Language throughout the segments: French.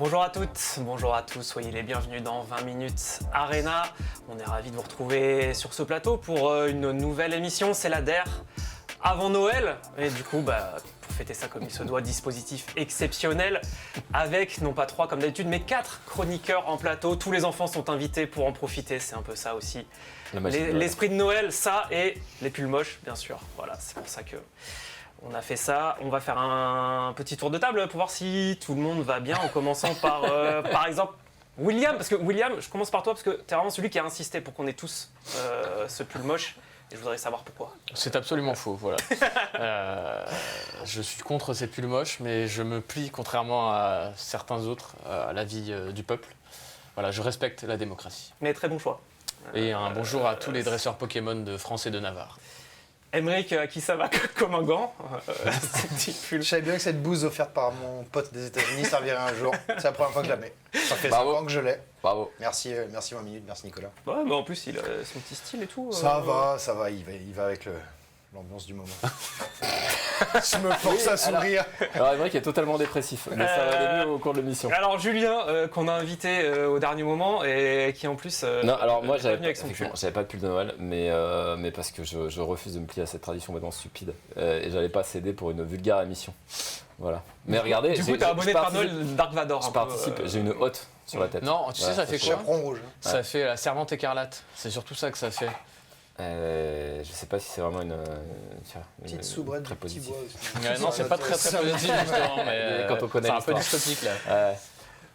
Bonjour à toutes, bonjour à tous, soyez les bienvenus dans 20 minutes Arena. On est ravis de vous retrouver sur ce plateau pour une nouvelle émission, c'est la DER avant Noël. Et du coup, pour fêter ça comme il se doit, dispositif exceptionnel avec non pas 3 comme d'habitude, mais 4 chroniqueurs en plateau. Tous les enfants sont invités pour en profiter, c'est un peu ça aussi. L'esprit de Noël, ça et les pulls moches, bien sûr. Voilà, c'est pour ça que... on a fait ça, on va faire un petit tour de table pour voir si tout le monde va bien en commençant par exemple William, parce que William, je commence par toi parce que tu es vraiment celui qui a insisté pour qu'on ait tous ce pull moche et je voudrais savoir pourquoi. C'est absolument faux, voilà. Je suis contre ces pulls moches, mais je me plie, contrairement à certains autres, à l'avis du peuple. Voilà, je respecte la démocratie. Mais très bon choix. Et un bonjour à tous les dresseurs Pokémon de France et de Navarre. Emeric, à qui ça va comme un gant, Je savais bien que cette bouse offerte par mon pote des États-Unis servirait un jour. C'est la première fois que je la mets. Ça fait 5 ans que je l'ai. Bravo. Merci 20 minutes, merci Nicolas. Ouais, mais en plus, il a son petit style et tout. Ça va, il va avec l'ambiance du moment. Je me force à sourire. Alors Emeric est totalement dépressif, mais ça va aller mieux au cours de l'émission. Alors Julien, qu'on a invité au dernier moment et qui en plus... non, alors moi j'avais j'avais pas de pull de Noël, mais parce que je refuse de me plier à cette tradition maintenant stupide et j'allais pas céder pour une vulgaire émission. Voilà. Mais regardez, du coup t'es abonné de Père Noël Dark Vador. Je participe, j'ai une hotte sur la tête. Non, tu sais ça fait quoi? Chaperon rouge. Ça fait la servante écarlate, c'est surtout ça que ça fait. Je sais pas si c'est vraiment une petite soubrette très de petit positive. bois. Non, c'est pas très positif justement, mais quand on connaît c'est un peu l'histoire. dystopique là.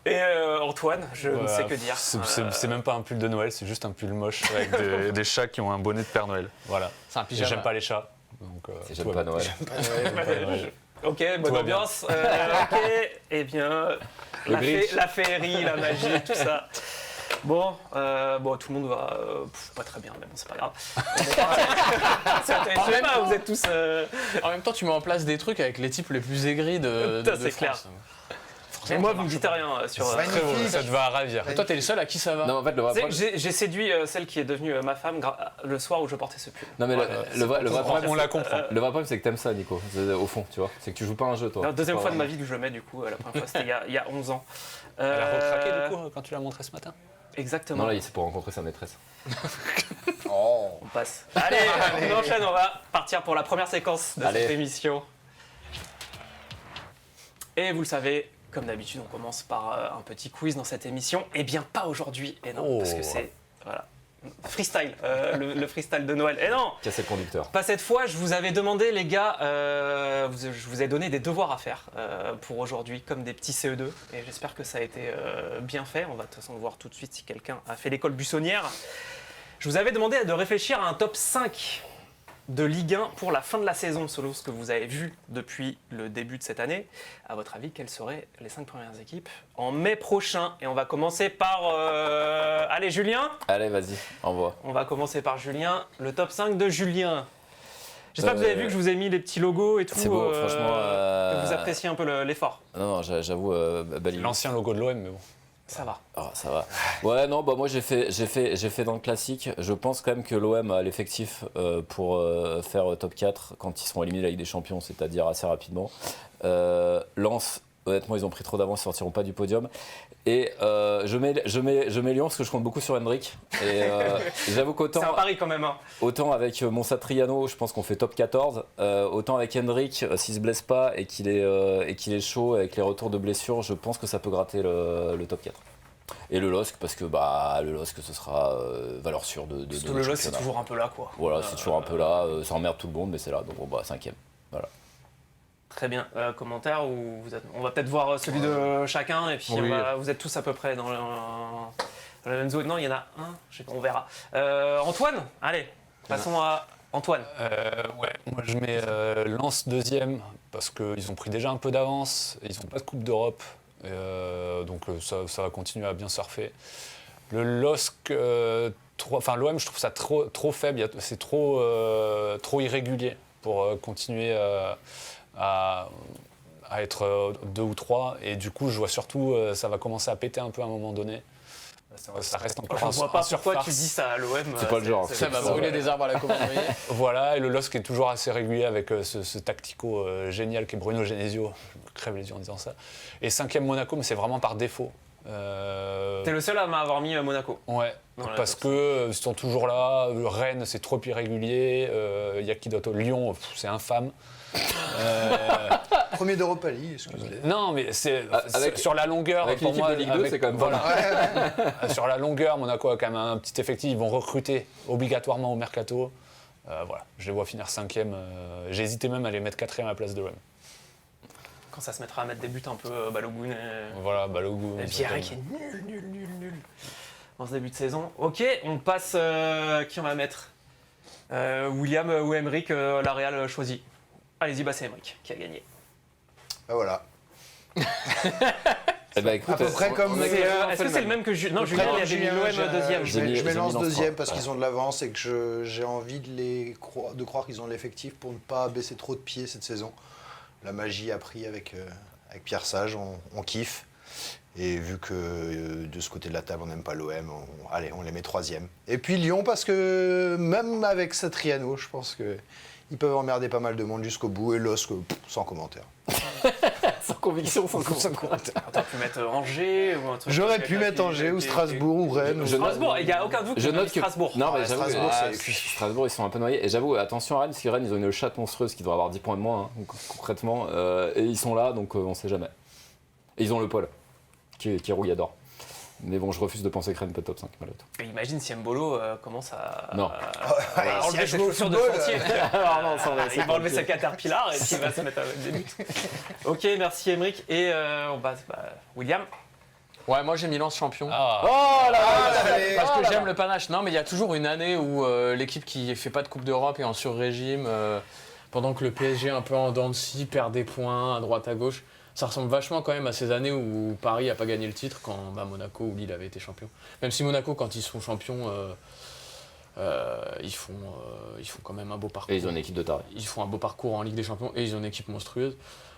Et Antoine, je ne sais que dire. C'est même pas un pull de Noël, c'est juste un pull moche avec des chats qui ont un bonnet de Père Noël. Voilà. C'est un pyjama. J'aime pas les chats. Donc, j'aime pas Noël. Ok, bonne ambiance. Ok, eh bien, la féerie, la magie, tout ça. Bon, tout le monde va pas très bien, mais bon, c'est pas grave. Vous êtes tous. En même temps, tu mets en place des trucs avec les types les plus aigris de c'est France. Clair. Et moi, vous me dites rien sur. Très beau, ça te va ravir. Et toi, t'es le seul à qui ça va. Non, en fait, le vrai problème... J'ai séduit celle qui est devenue ma femme le soir où je portais ce pull. Non, mais le vrai problème, on la comprend. Le vrai problème, c'est que t'aimes ça, Nico, au fond, tu vois. C'est que tu joues pas un jeu, toi. La deuxième fois de ma vie que je le mets, du coup, la première fois, c'était il y a 11 ans. Elle a recraqué, du coup, quand tu l'as montré ce matin? Exactement. Non, là, c'est pour rencontrer sa maîtresse. Oh. On passe. Allez, on enchaîne, on va partir pour la première séquence de cette émission. Et vous le savez, comme d'habitude, on commence par un petit quiz dans cette émission. Eh bien, pas aujourd'hui, et non, parce que c'est... Voilà. Freestyle, le freestyle de Noël. Et non, Casser le conducteur. pas cette fois, je vous avais demandé, les gars, je vous ai donné des devoirs à faire pour aujourd'hui, comme des petits CE2. Et j'espère que ça a été bien fait. On va de toute façon voir tout de suite si quelqu'un a fait l'école buissonnière. Je vous avais demandé de réfléchir à un top 5 de Ligue 1 pour la fin de la saison, selon ce que vous avez vu depuis le début de cette année. À votre avis, quelles seraient les 5 premières équipes en mai prochain? Et on va commencer par... Allez, Julien. Allez, vas-y, envoie. On va commencer par Julien. Le top 5 de Julien. J'espère que vous avez vu que je vous ai mis les petits logos et tout. C'est beau, franchement. Que vous appréciez un peu l'effort. Non, j'avoue, Bali. L'ancien logo de l'OM, mais bon. Ça va. Oh, ça va. Ouais, non, moi j'ai fait dans le classique. Je pense quand même que l'OM a l'effectif pour faire top 4 quand ils seront éliminés de la Ligue des Champions, c'est-à-dire assez rapidement. Lens, honnêtement, ils ont pris trop d'avance, ils ne sortiront pas du podium. Et je mets Lyon parce que je compte beaucoup sur Hendrick. Et j'avoue qu'autant. C'est un pari quand même. Hein. Autant avec Monsatriano, je pense qu'on fait top 14. Autant avec Hendrick, s'il se blesse pas et qu'il est chaud avec les retours de blessures, je pense que ça peut gratter le top 4. Et le LOSC, parce que le LOSC, ce sera valeur sûre de le LOSC, c'est toujours un peu là, quoi. Voilà, c'est toujours un peu là. Ça emmerde tout le monde, mais c'est là. Donc, 5e. Voilà. Très bien. Commentaire ou on va peut-être voir celui de chacun et puis Oui. vous êtes tous à peu près dans la même zone. Non, il y en a un, on verra. Antoine, allez, passons à Antoine. Ouais, moi je mets Lens deuxième parce qu'ils ont pris déjà un peu d'avance, ils n'ont pas de Coupe d'Europe, donc ça va continuer à bien surfer. Le LOSC, l'OM, je trouve ça trop faible, c'est trop irrégulier pour continuer à être 2 ou 3, et du coup je vois surtout ça va commencer à péter un peu à un moment donné. Ça reste encore Je vois pas pourquoi surface. tu dis ça à l'OM. C'est pas le genre. Ça va brûler des arbres à la commanderie. Voilà, et le LOSC est toujours assez régulier avec ce tactico génial qui est Bruno Genesio. Je me crève les yeux en disant ça. Et 5e Monaco, mais c'est vraiment par défaut. T'es le seul à m'avoir mis Monaco. Ouais, Dans la parce course. que ils sont toujours là. Rennes, c'est trop irrégulier. Il y a qui d'autre Lyon, c'est infâme. Premier d'Europa League, excusez-moi. Non, mais Avec- sur la longueur. avec pour l'équipe moi, de Ligue 2, c'est quand même voilà. Ouais, Sur la longueur, Monaco a quand même un petit effectif. Ils vont recruter obligatoirement au mercato. Voilà, je les vois finir 5e. J'ai hésité même à les mettre 4e à la place de l'OM. Quand ça se mettra à mettre des buts un peu Balogun Voilà, Balogun. et Pierre qui est nul dans ce début de saison. Ok, on passe. Qui on va mettre William ou Emeric, la Real choisit. Allez-y, bah c'est Emeric qui a gagné. bah voilà. Eh ben, écoute, À peu près comme. Est-ce que c'est le même que Julien? Non, Julien, il avait mis l'OM deuxième. Je mets J'ai mis Lens Lens deuxième 3. parce Ouais. qu'ils ont de l'avance et que j'ai envie de croire qu'ils ont l'effectif pour ne pas baisser trop de pieds cette saison. La magie a pris avec Pierre Sage, on kiffe. Et vu que de ce côté de la table, on n'aime pas l'OM, allez, on les met 3e. Et puis Lyon, parce que même avec Satriano, je pense qu'ils peuvent emmerder pas mal de monde jusqu'au bout. Et LOSC, sans commentaire. sans conviction, sans commentaire. T'aurais pu mettre Angers ou un truc. J'aurais pu mettre Angers ou Strasbourg ou Rennes. ou- Strasbourg, il n'y a aucun doute Je que note que Strasbourg. Non, mais Ouais, j'avoue, Strasbourg, Strasbourg, ils sont un peu noyés. Et j'avoue, attention à Rennes, parce que Rennes, ils ont une chatte monstrueuse qui doit avoir 10 points de moins, hein, concrètement. Et ils sont là, donc on sait jamais. Et ils ont le Paul, qui est rouillador. Mais bon, je refuse de penser que Rennes peut top 5, malgré tout. Et imagine si Mbolo commence à. Non. à si enlever elle ses joue au chaussures de football, chantier. Alors non, ça, Il va enlever sa caterpillar et puis il va se mettre à mettre des buts. Ok, merci Emeric. Et on passe. William. Ouais, moi j'ai mis Lens champion. Ah, Oh là allez. Parce Oh que là j'aime là. le panache. Non, mais il y a toujours une année où l'équipe qui fait pas de Coupe d'Europe est en sur-régime, pendant que le PSG un peu en dents de scie perd des points à droite à gauche. Ça ressemble vachement quand même à ces années où Paris n'a pas gagné le titre quand Monaco ou Lille avaient été champions. Même si Monaco, quand ils sont champions, ils font quand même un beau parcours. Et ils ont une équipe de tarés. Ils font un beau parcours en Ligue des Champions et ils ont une équipe monstrueuse.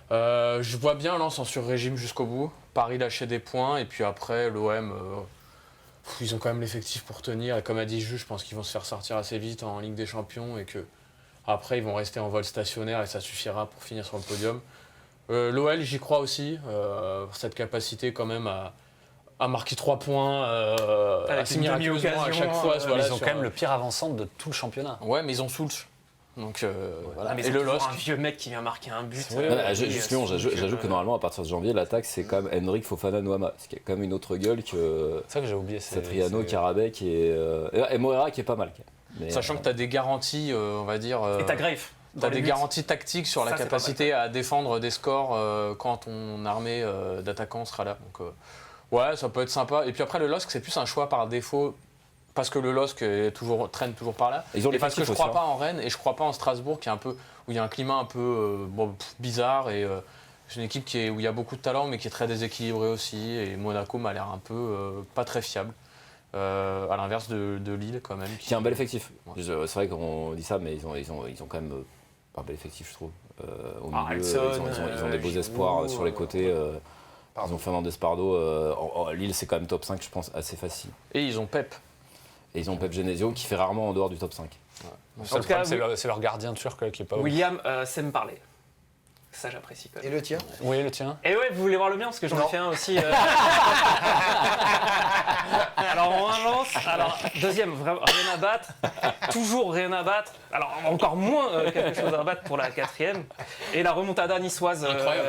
Je vois bien Lens en sur-régime jusqu'au bout. Paris lâcher des points et puis après l'OM, ils ont quand même l'effectif pour tenir. Et comme a dit Jules, je pense qu'ils vont se faire sortir assez vite en Ligue des Champions et que après ils vont rester en vol stationnaire et ça suffira pour finir sur le podium. L'OL, j'y crois aussi, cette capacité quand même à marquer 3 points Avec assez une miraculeusement à demi-occasion, chaque fois. ils voilà, ils ont sur- quand même le pire avant-centre de tout le championnat. Ouais, mais ils ont Soulch. Donc voilà. Ah, mais Et c'est le toujours LOSC. un vieux mec qui vient marquer un but. Oui, Juste Lyon, j'ajoute que normalement, à partir de janvier, l'attaque, c'est quand même Henrik, Fofana, Noama. Ce qui est quand même une autre gueule que C'est ça que j'ai oublié. Satriano, Karabek et Moera qui est pas mal. Mais, Sachant que tu as des garanties, on va dire. Et t'as Greif. T'as des garanties tactiques sur la Ça, c'est pas capacité à défendre des scores quand ton armée d'attaquants sera là. Donc, ouais, ça peut être sympa. Et puis après, le LOSC, c'est plus un choix par défaut parce que le LOSC traîne toujours par là. Ils ont Et parce que je l'effectif crois aussi, pas en Rennes et je crois pas en Strasbourg, qui est un peu, où il y a un climat un peu bizarre. Et c'est une équipe où il y a beaucoup de talent, mais qui est très déséquilibrée aussi. Et Monaco m'a l'air un peu pas très fiable. À l'inverse de Lille, quand même. qui a un bel effectif. Ouais. C'est vrai qu'on dit ça, mais ils ont quand même un bel effectif, je trouve. Au milieu, Alson, ils ont des beaux Giroud, espoirs sur les côtés. Ils ont Fernandez Pardo. Lille, c'est quand même top 5, je pense, assez facile. Et ils ont Pep. Et ils ont Pep Genesio qui fait rarement en dehors du top 5. Le seul En tout cas, problème, c'est leur gardien turc qui est pas ouf. William sait me parler. Ça, j'apprécie quand Et même. le tien? Oui, le tien. Et ouais, vous voulez voir le mien parce que j'en ai Non. fait un aussi. Alors on avance. Alors deuxième, vraiment rien à battre. Toujours rien à battre. Alors encore moins quelque chose à battre pour la 4e. Et la remontada niçoise Incroyable.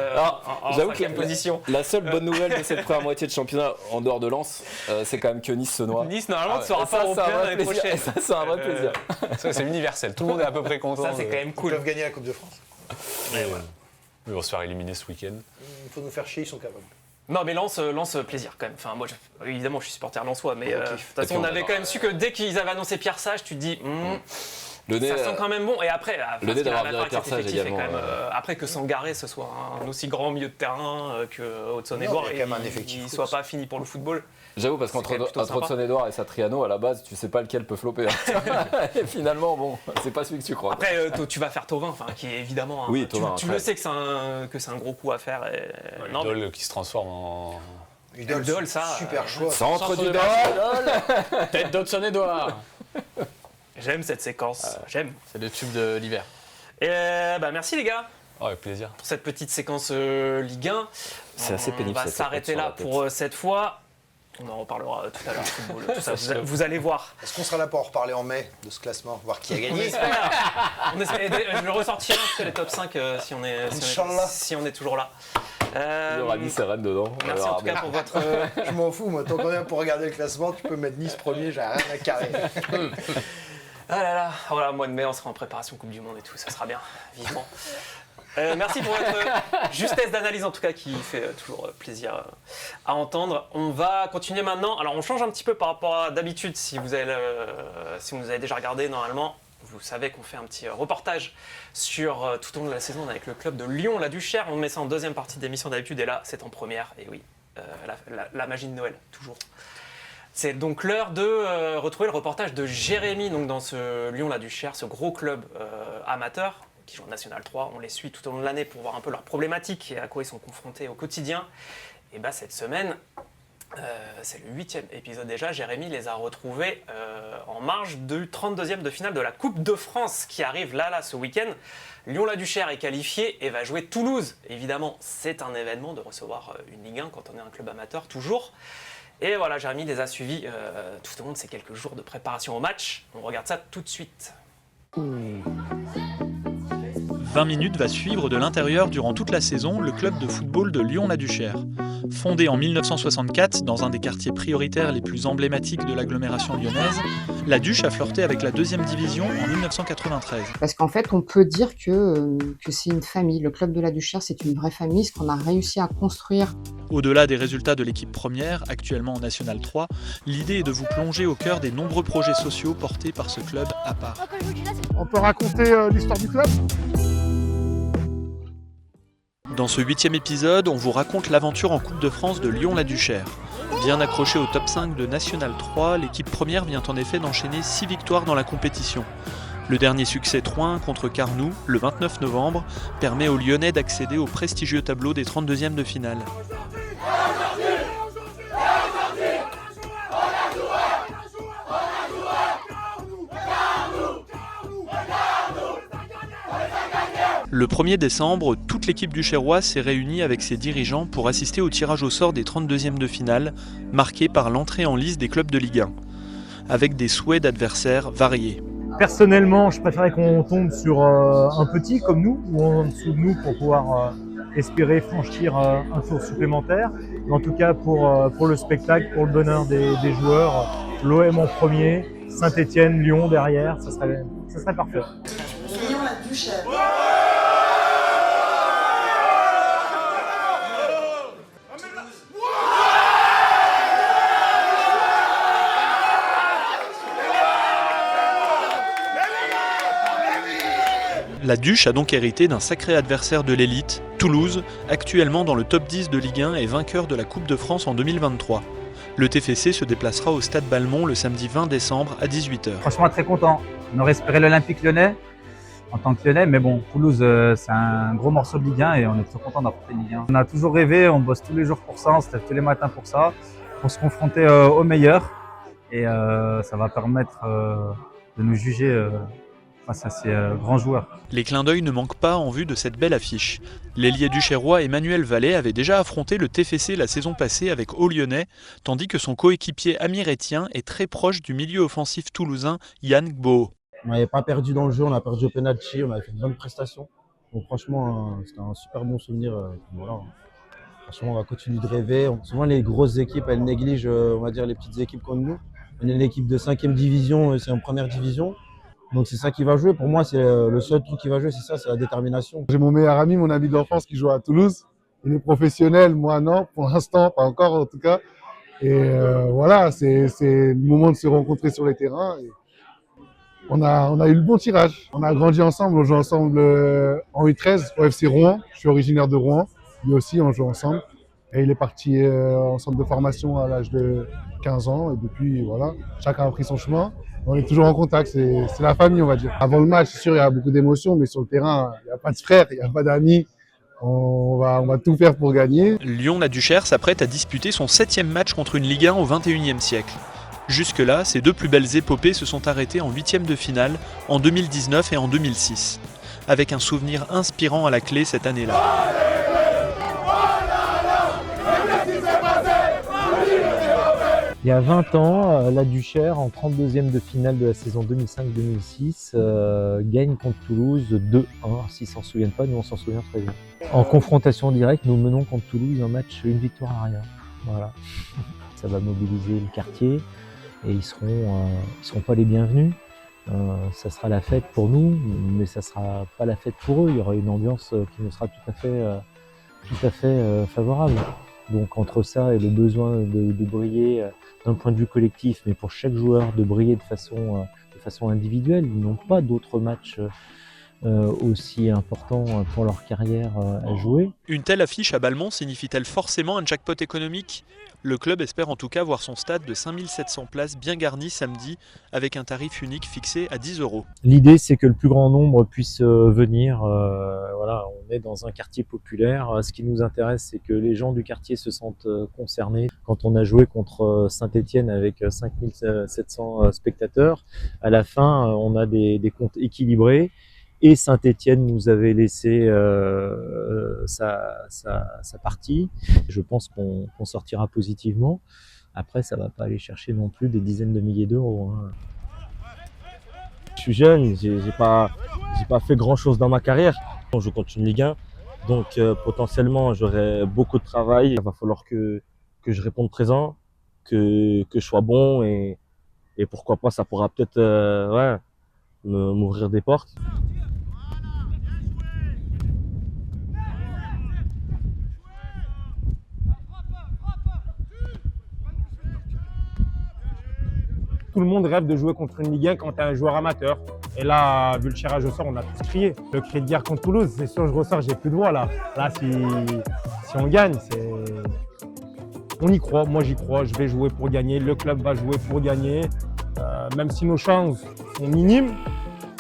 en J'avoue que 5e position. la seule bonne nouvelle de cette première moitié de championnat en dehors de Lens, c'est quand même que Nice se noie. Nice normalement ne Et sera pas ça, c'est un européen vrai l'année plaisir. prochaine. Et ça, c'est un vrai plaisir. Ça, c'est universel. Tout le monde est à peu près content. Ça c'est quand même Ils cool. peuvent gagner la Coupe de France. Ils vont se faire éliminer ce week-end. Il faut nous faire chier, ils sont capables. Non mais Lens plaisir quand même. Enfin moi évidemment je suis supporter lensois mais de toute Et façon puis, on on avait va- quand même su que dès qu'ils avaient annoncé Pierre Sage tu te dis Le nez, ça sent quand même bon et après le nez d'avoir viré Pierre Sage également, après que Sangaré ce soit un aussi grand milieu de terrain que Haute-Saône-et-Loire Non, il y a quand même un effectif il fou, soit ça. pas fini pour le football. j'avoue, parce C'est quand même plutôt qu'entre sympa. Haute-Saône-et-Loire et Satriano, à la base, tu sais pas lequel peut flopper. Hein. Et finalement, bon, c'est pas celui que tu crois. Après tu vas faire Thauvin enfin qui est évidemment Oui, tu Thauvin, le après. sais que c'est un gros coup à faire et... non, mais L'idole qui se transforme en Udol, ça, super choix. Centre du de Dol. Tête d'Hudson-Edouard. J'aime cette séquence, j'aime. C'est le tube de l'hiver. Et merci les gars Oh, avec plaisir. pour cette petite séquence Ligue 1. C'est assez pénible, On va cette s'arrêter séquence là sur la pour cette fois. On en reparlera tout à l'heure, football, tout ça, vous allez voir. Est-ce qu'on sera là pour en reparler en mai de ce classement, voir qui a On gagné? espère. Je le ressortirai sur les top 5 si on est toujours là. Il y aura Nice et Rennes dedans. Merci en tout cas pour votre... Je m'en fous, moi. Tant qu'on vient pour regarder le classement, tu peux mettre Nice premier, j'ai rien à carrer. Ah là là, voilà, mois de mai, on sera en préparation Coupe du Monde et tout, ça sera bien, vivement. Merci pour votre justesse d'analyse en tout cas qui fait toujours plaisir à entendre. On va continuer maintenant. Alors on change un petit peu par rapport à d'habitude. Si vous avez déjà regardé normalement, vous savez qu'on fait un petit reportage sur tout au long de la saison avec le club de Lyon, la Duchère. On met ça en deuxième partie d'émission d'habitude et là c'est en première. Et oui, la magie de Noël, toujours. C'est donc l'heure de retrouver le reportage de Jérémy donc dans ce Lyon-la Duchère, ce gros club amateur qui jouent en National 3. On les suit tout au long de l'année pour voir un peu leurs problématiques et à quoi ils sont confrontés au quotidien. Et cette semaine, c'est le 8e épisode déjà. Jérémy les a retrouvés en marge du 32e de finale de la Coupe de France qui arrive là ce week-end. Lyon-la Duchère est qualifié et va jouer Toulouse. Évidemment, c'est un événement de recevoir une Ligue 1 quand on est un club amateur, toujours. Et voilà, Jérémy les a suivis tout au long de ces quelques jours de préparation au match. On regarde ça tout de suite. 20 minutes va suivre de l'intérieur durant toute la saison le club de football de Lyon-la Duchère. Fondé en 1964 dans un des quartiers prioritaires les plus emblématiques de l'agglomération lyonnaise, la Duche a flirté avec la 2e division en 1993. Parce qu'en fait, on peut dire que c'est une famille. Le club de la Duchère, c'est une vraie famille, ce qu'on a réussi à construire. Au-delà des résultats de l'équipe première, actuellement en National 3, l'idée est de vous plonger au cœur des nombreux projets sociaux portés par ce club à part. On peut raconter l'histoire du club ? Dans ce 8e épisode, on vous raconte l'aventure en Coupe de France de Lyon-la Duchère. Bien accrochée au top 5 de National 3, l'équipe première vient en effet d'enchaîner 6 victoires dans la compétition. Le dernier succès 3-1 contre Carnoux, le 29 novembre, permet aux Lyonnais d'accéder au prestigieux tableau des 32e de finale. Le 1er décembre, toute l'équipe duchéroise s'est réunie avec ses dirigeants pour assister au tirage au sort des 32e de finale, marqué par l'entrée en lice des clubs de Ligue 1, avec des souhaits d'adversaires variés. Personnellement, je préférais qu'on tombe sur un petit comme nous, ou en dessous de nous pour pouvoir espérer franchir un tour supplémentaire. Mais en tout cas, pour le spectacle, pour le bonheur des joueurs, l'OM en premier, Saint-Etienne, Lyon derrière, ça serait parfait. Lyon-la Duchère. La Duche a donc hérité d'un sacré adversaire de l'élite, Toulouse, actuellement dans le top 10 de Ligue 1 et vainqueur de la Coupe de France en 2023. Le TFC se déplacera au Stade Balmont le samedi 20 décembre à 18h. Franchement très content. On aurait espéré l'Olympique Lyonnais en tant que Lyonnais, mais bon, Toulouse c'est un gros morceau de Ligue 1 et on est très content d'affronter Ligue 1. On a toujours rêvé, on bosse tous les jours pour ça, on se lève tous les matins pour ça, pour se confronter aux meilleurs et ça va permettre de nous juger face à ces grands joueurs. Les clins d'œil ne manquent pas en vue de cette belle affiche. L'ailier duchérois Emmanuel Vallée avait déjà affronté le TFC la saison passée avec Lyonnais, tandis que son coéquipier Amir Etienne est très proche du milieu offensif toulousain Yann Gbo. On n'avait pas perdu dans le jeu, on a perdu au penalty, on avait fait une bonne prestation. Donc franchement, c'était un super bon souvenir. Voilà. Franchement, on va continuer de rêver. Souvent, les grosses équipes, elles négligent, on va dire, les petites équipes comme nous. On est une équipe de 5e division, c'est en première division. Donc c'est ça qui va jouer. Pour moi, c'est le seul truc qui va jouer, c'est ça, c'est la détermination. J'ai mon meilleur ami, mon ami d'enfance qui joue à Toulouse. Il est professionnel, moi non, pour l'instant, pas encore en tout cas. Et voilà, c'est le moment de se rencontrer sur les terrains. Et on a eu le bon tirage. On a grandi ensemble, on joue ensemble en U13 au FC Rouen. Je suis originaire de Rouen. Lui aussi, on joue ensemble. Et il est parti en centre de formation à l'âge de 15 ans. Et depuis, voilà, chacun a pris son chemin. On est toujours en contact, c'est la famille, on va dire. Avant le match, c'est sûr, il y a beaucoup d'émotions, mais sur le terrain, il n'y a pas de frères, il n'y a pas d'amis. On va tout faire pour gagner. Lyon-La Duchère s'apprête à disputer son 7e match contre une Ligue 1 au XXIe siècle. Jusque-là, ses 2 plus belles épopées se sont arrêtées en 8e de finale en 2019 et en 2006, avec un souvenir inspirant à la clé cette année-là. Il y a 20 ans, la Duchère, en 32e de finale de la saison 2005-2006, gagne contre Toulouse 2-1. S'ils s'en souviennent pas, nous on s'en souvient très bien. En confrontation directe, nous menons contre Toulouse un match, une victoire à rien. Voilà. Ça va mobiliser le quartier et ils seront pas les bienvenus. Ça sera la fête pour nous, mais ça sera pas la fête pour eux. Il y aura une ambiance qui nous sera tout à fait favorable. Donc entre ça et le besoin de briller d'un point de vue collectif, mais pour chaque joueur de briller de façon individuelle, ils n'ont pas d'autres matchs aussi importants pour leur carrière à jouer. Une telle affiche à Balmont signifie-t-elle forcément un jackpot économique ? Le club espère en tout cas voir son stade de 5700 places bien garni samedi avec un tarif unique fixé à 10 €. L'idée, c'est que le plus grand nombre puisse venir. Voilà, on est dans un quartier populaire. Ce qui nous intéresse, c'est que les gens du quartier se sentent concernés. Quand on a joué contre Saint-Étienne avec 5700 spectateurs, à la fin, on a des comptes équilibrés. Et Saint-Étienne nous avait laissé sa partie. Je pense qu'on sortira positivement. Après, ça ne va pas aller chercher non plus des dizaines de milliers d'euros. Hein. Je suis jeune, j'ai pas fait grand-chose dans ma carrière. Je continue Ligue 1, donc potentiellement j'aurai beaucoup de travail. Il va falloir que je réponde présent, que je sois bon et pourquoi pas, ça pourra peut-être m'ouvrir des portes. Tout le monde rêve de jouer contre une Ligue 1 quand tu es un joueur amateur. Et là, vu le tirage au sort, on a tous crié. Le cri de guerre contre Toulouse, c'est sûr, je ressors, j'ai plus de voix là. Là, si on gagne, on y croit. Moi, j'y crois. Je vais jouer pour gagner. Le club va jouer pour gagner. Même si nos chances sont minimes,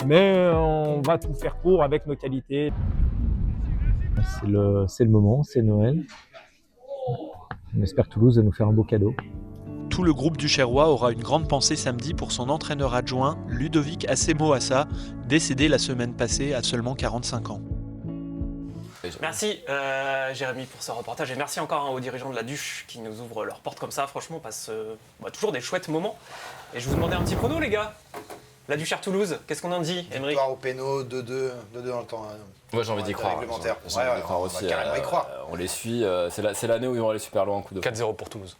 mais on va tout faire pour avec nos qualités. C'est le moment, c'est Noël. On espère que Toulouse va nous faire un beau cadeau. Tout le groupe duchérois aura une grande pensée samedi pour son entraîneur adjoint, Ludovic Assemoassa, décédé la semaine passée à seulement 45 ans. Merci Jérémy pour ce reportage et merci encore aux dirigeants de la Duche qui nous ouvrent leurs portes comme ça. Franchement, on passe toujours des chouettes moments. Et je vous demandais un petit prono, les gars. La Duchère Toulouse, qu'est-ce qu'on en dit, Emery? Victoire au péno, 2-2 dans le temps. Moi j'ai envie d'y croire. Réglementaire. J'ai envie d'y croire aussi. Carrément y croire. On les suit. C'est l'année où ils vont aller super loin en coup de 4-0 pour Toulouse.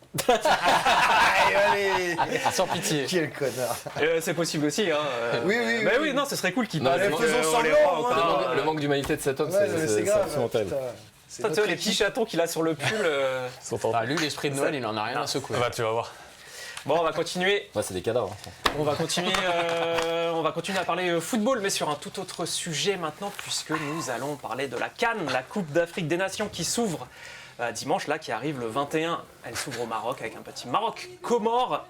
Allez, sans pitié. Quel connard. C'est possible aussi. Hein. Oui, non, ce serait cool qu'ils Non, passent. faisons semblant. Le manque d'humanité de cet homme, c'est grave. accidentel. Tu vois, les petits chatons qu'il a sur le pull. Lui, l'esprit de Noël, il en a rien à secouer. Bah, tu vas voir. Bon, on va continuer. Ouais, c'est des cadavres. On va continuer à parler football, mais sur un tout autre sujet maintenant, puisque nous allons parler de la CAN, la Coupe d'Afrique des Nations, qui s'ouvre dimanche, là, qui arrive le 21. Elle s'ouvre au Maroc avec un petit Maroc-Comores.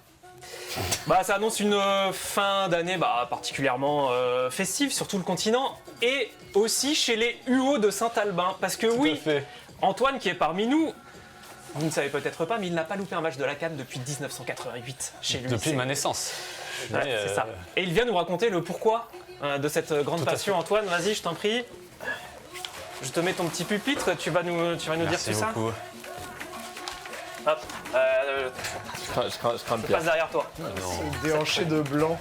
Ça annonce une fin d'année particulièrement festive sur tout le continent et aussi chez les UO de Saint-Albin. Parce que Antoine qui est parmi nous, vous ne savez peut-être pas, mais il n'a pas loupé un match de la CAN depuis 1988 chez lui. Depuis ma naissance. Ouais, c'est ça. Et il vient nous raconter le pourquoi de cette grande passion. Antoine, vas-y, je t'en prie. Je te mets ton petit pupitre, tu vas nous dire tout ça. Merci beaucoup. Hop. Je crains le Je pire. passe derrière toi. C'est déhanché de blanc.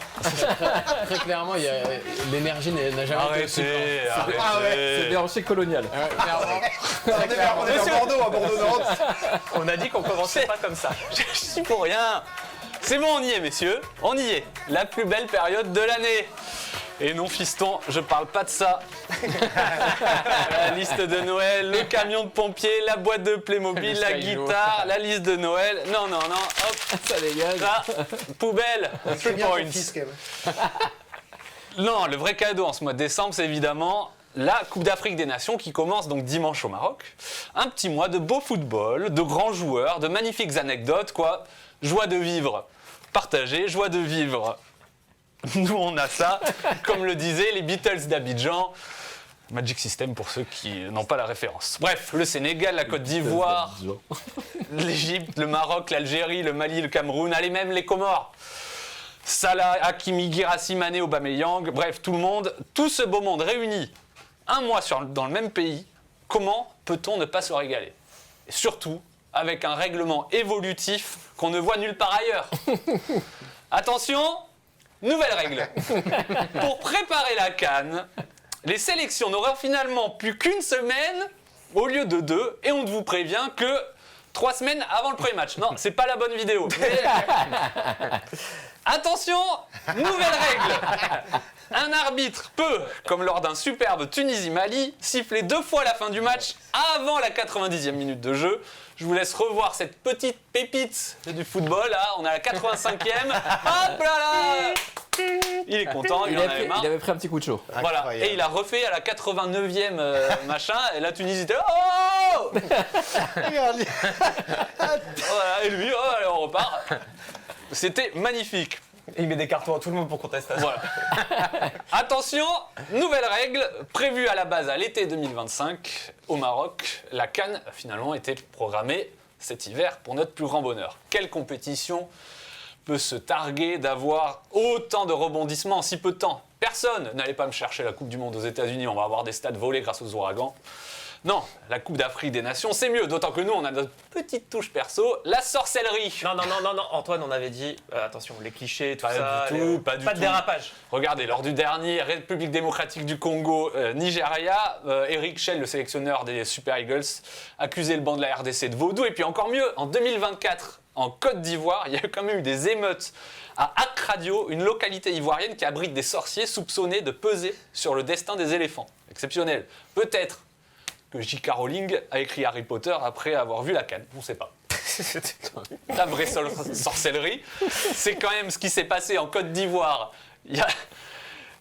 Très clairement, l'énergie n'a jamais été aussi forte. C'est déhanché colonial. On est à Bordeaux-Nantes. On a dit qu'on commençait pas comme ça. Je suis pour rien. C'est bon, on y est, messieurs. On y est. La plus belle période de l'année. Et non, fiston, je parle pas de ça. La liste de Noël, le camion de pompiers, la boîte de Playmobil, la guitare, la liste de Noël. Non, hop, Ça dégage. ça, poubelle, C'est 3 bien ton points. fils, quand même. Non, le vrai cadeau en ce mois de décembre, c'est évidemment la Coupe d'Afrique des Nations qui commence donc dimanche au Maroc. Un petit mois de beau football, de grands joueurs, de magnifiques anecdotes, quoi. Joie de vivre, partagée, joie de vivre. Nous, on a ça, comme le disaient les Beatles d'Abidjan. Magic System pour ceux qui n'ont pas la référence. Bref, le Sénégal, la Côte d'Ivoire, l'Égypte, le Maroc, l'Algérie, le Mali, le Cameroun, allez même les Comores. Salah, Hakimi, Guirassy, Mané, Aubameyang, bref, tout le monde, tout ce beau monde réuni un mois dans le même pays, comment peut-on ne pas se régaler? Et surtout, avec un règlement évolutif qu'on ne voit nulle part ailleurs. Attention, nouvelle règle. Pour préparer la CAN, les sélections n'auront finalement plus qu'une semaine au lieu de 2, et on vous prévient que 3 semaines avant le premier match. Non, c'est pas la bonne vidéo. Mais... Attention, nouvelle règle. Un arbitre peut, comme lors d'un superbe Tunisie-Mali, siffler 2 fois la fin du match avant la 90e minute de jeu. Je vous laisse revoir cette petite pépite du football. Là, on est à la 85e. Hop là là. Il est content, il en avait marre. Il avait pris un petit coup de chaud. Voilà, incroyable. Et il a refait à la 89e machin, et la Tunisie était oh. Regarde. Voilà, et lui, oh, allez, on repart. C'était magnifique. Et il met des cartons à tout le monde pour contestation. Voilà. Attention, nouvelle règle, prévue à la base à l'été 2025 au Maroc. La CAN a finalement été programmée cet hiver pour notre plus grand bonheur. Quelle compétition peut se targuer d'avoir autant de rebondissements en si peu de temps? Personne n'allait pas me chercher la Coupe du Monde aux États-Unis, on va avoir des stades volés grâce aux ouragans. Non, la Coupe d'Afrique des Nations, c'est mieux, d'autant que nous, on a notre petite touche perso, la sorcellerie. Non, Antoine, on avait dit, attention, les clichés, tout ça. Pas du tout. De dérapage. Regardez, lors du dernier République démocratique du Congo, Nigeria, Eric Schell, le sélectionneur des Super Eagles, accusait le banc de la RDC de vaudou. Et puis encore mieux, en 2024, en Côte d'Ivoire, il y a quand même eu des émeutes à Akradio, une localité ivoirienne qui abrite des sorciers soupçonnés de peser sur le destin des éléphants. Exceptionnel. Peut-être que J.K. Rowling a écrit Harry Potter après avoir vu la CAN, on ne sait pas. La vraie sorcellerie, c'est quand même ce qui s'est passé en Côte d'Ivoire.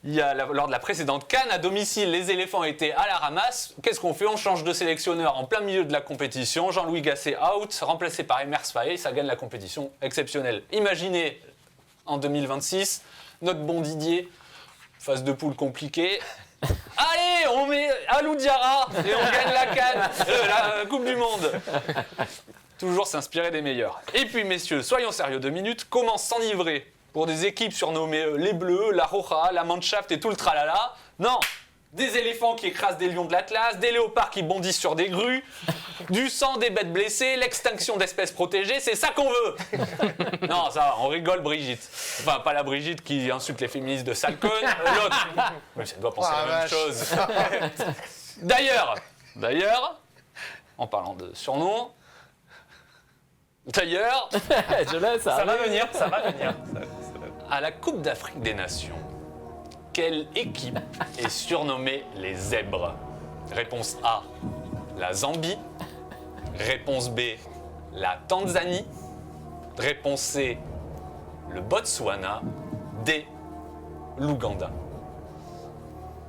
Lors de la précédente CAN, à domicile, les éléphants étaient à la ramasse. Qu'est-ce qu'on fait? On change de sélectionneur en plein milieu de la compétition. Jean-Louis Gasset out, remplacé par Emers Faé, ça gagne la compétition. Exceptionnel. Imaginez, en 2026, notre bon Didier, phase de poule compliquée. Allez, on met Alou Diarra et on gagne la CAN, la Coupe du Monde. Toujours s'inspirer des meilleurs. Et puis, messieurs, soyons sérieux 2 minutes. Comment s'enivrer pour des équipes surnommées les Bleus, la Roja, la Mannschaft et tout le tralala? Non, des éléphants qui écrasent des lions de l'Atlas, des léopards qui bondissent sur des grues, du sang des bêtes blessées, l'extinction d'espèces protégées, c'est ça qu'on veut. Non, ça va, on rigole Brigitte. Enfin, pas la Brigitte qui insulte les féministes de sale conne, l'autre. Mais ça doit penser la même chose. D'ailleurs, en parlant de surnoms, je laisse ça va venir. À la Coupe d'Afrique des Nations, quelle équipe est surnommée les Zèbres? Réponse A, la Zambie. Réponse B, la Tanzanie. Réponse C, le Botswana. D, l'Ouganda.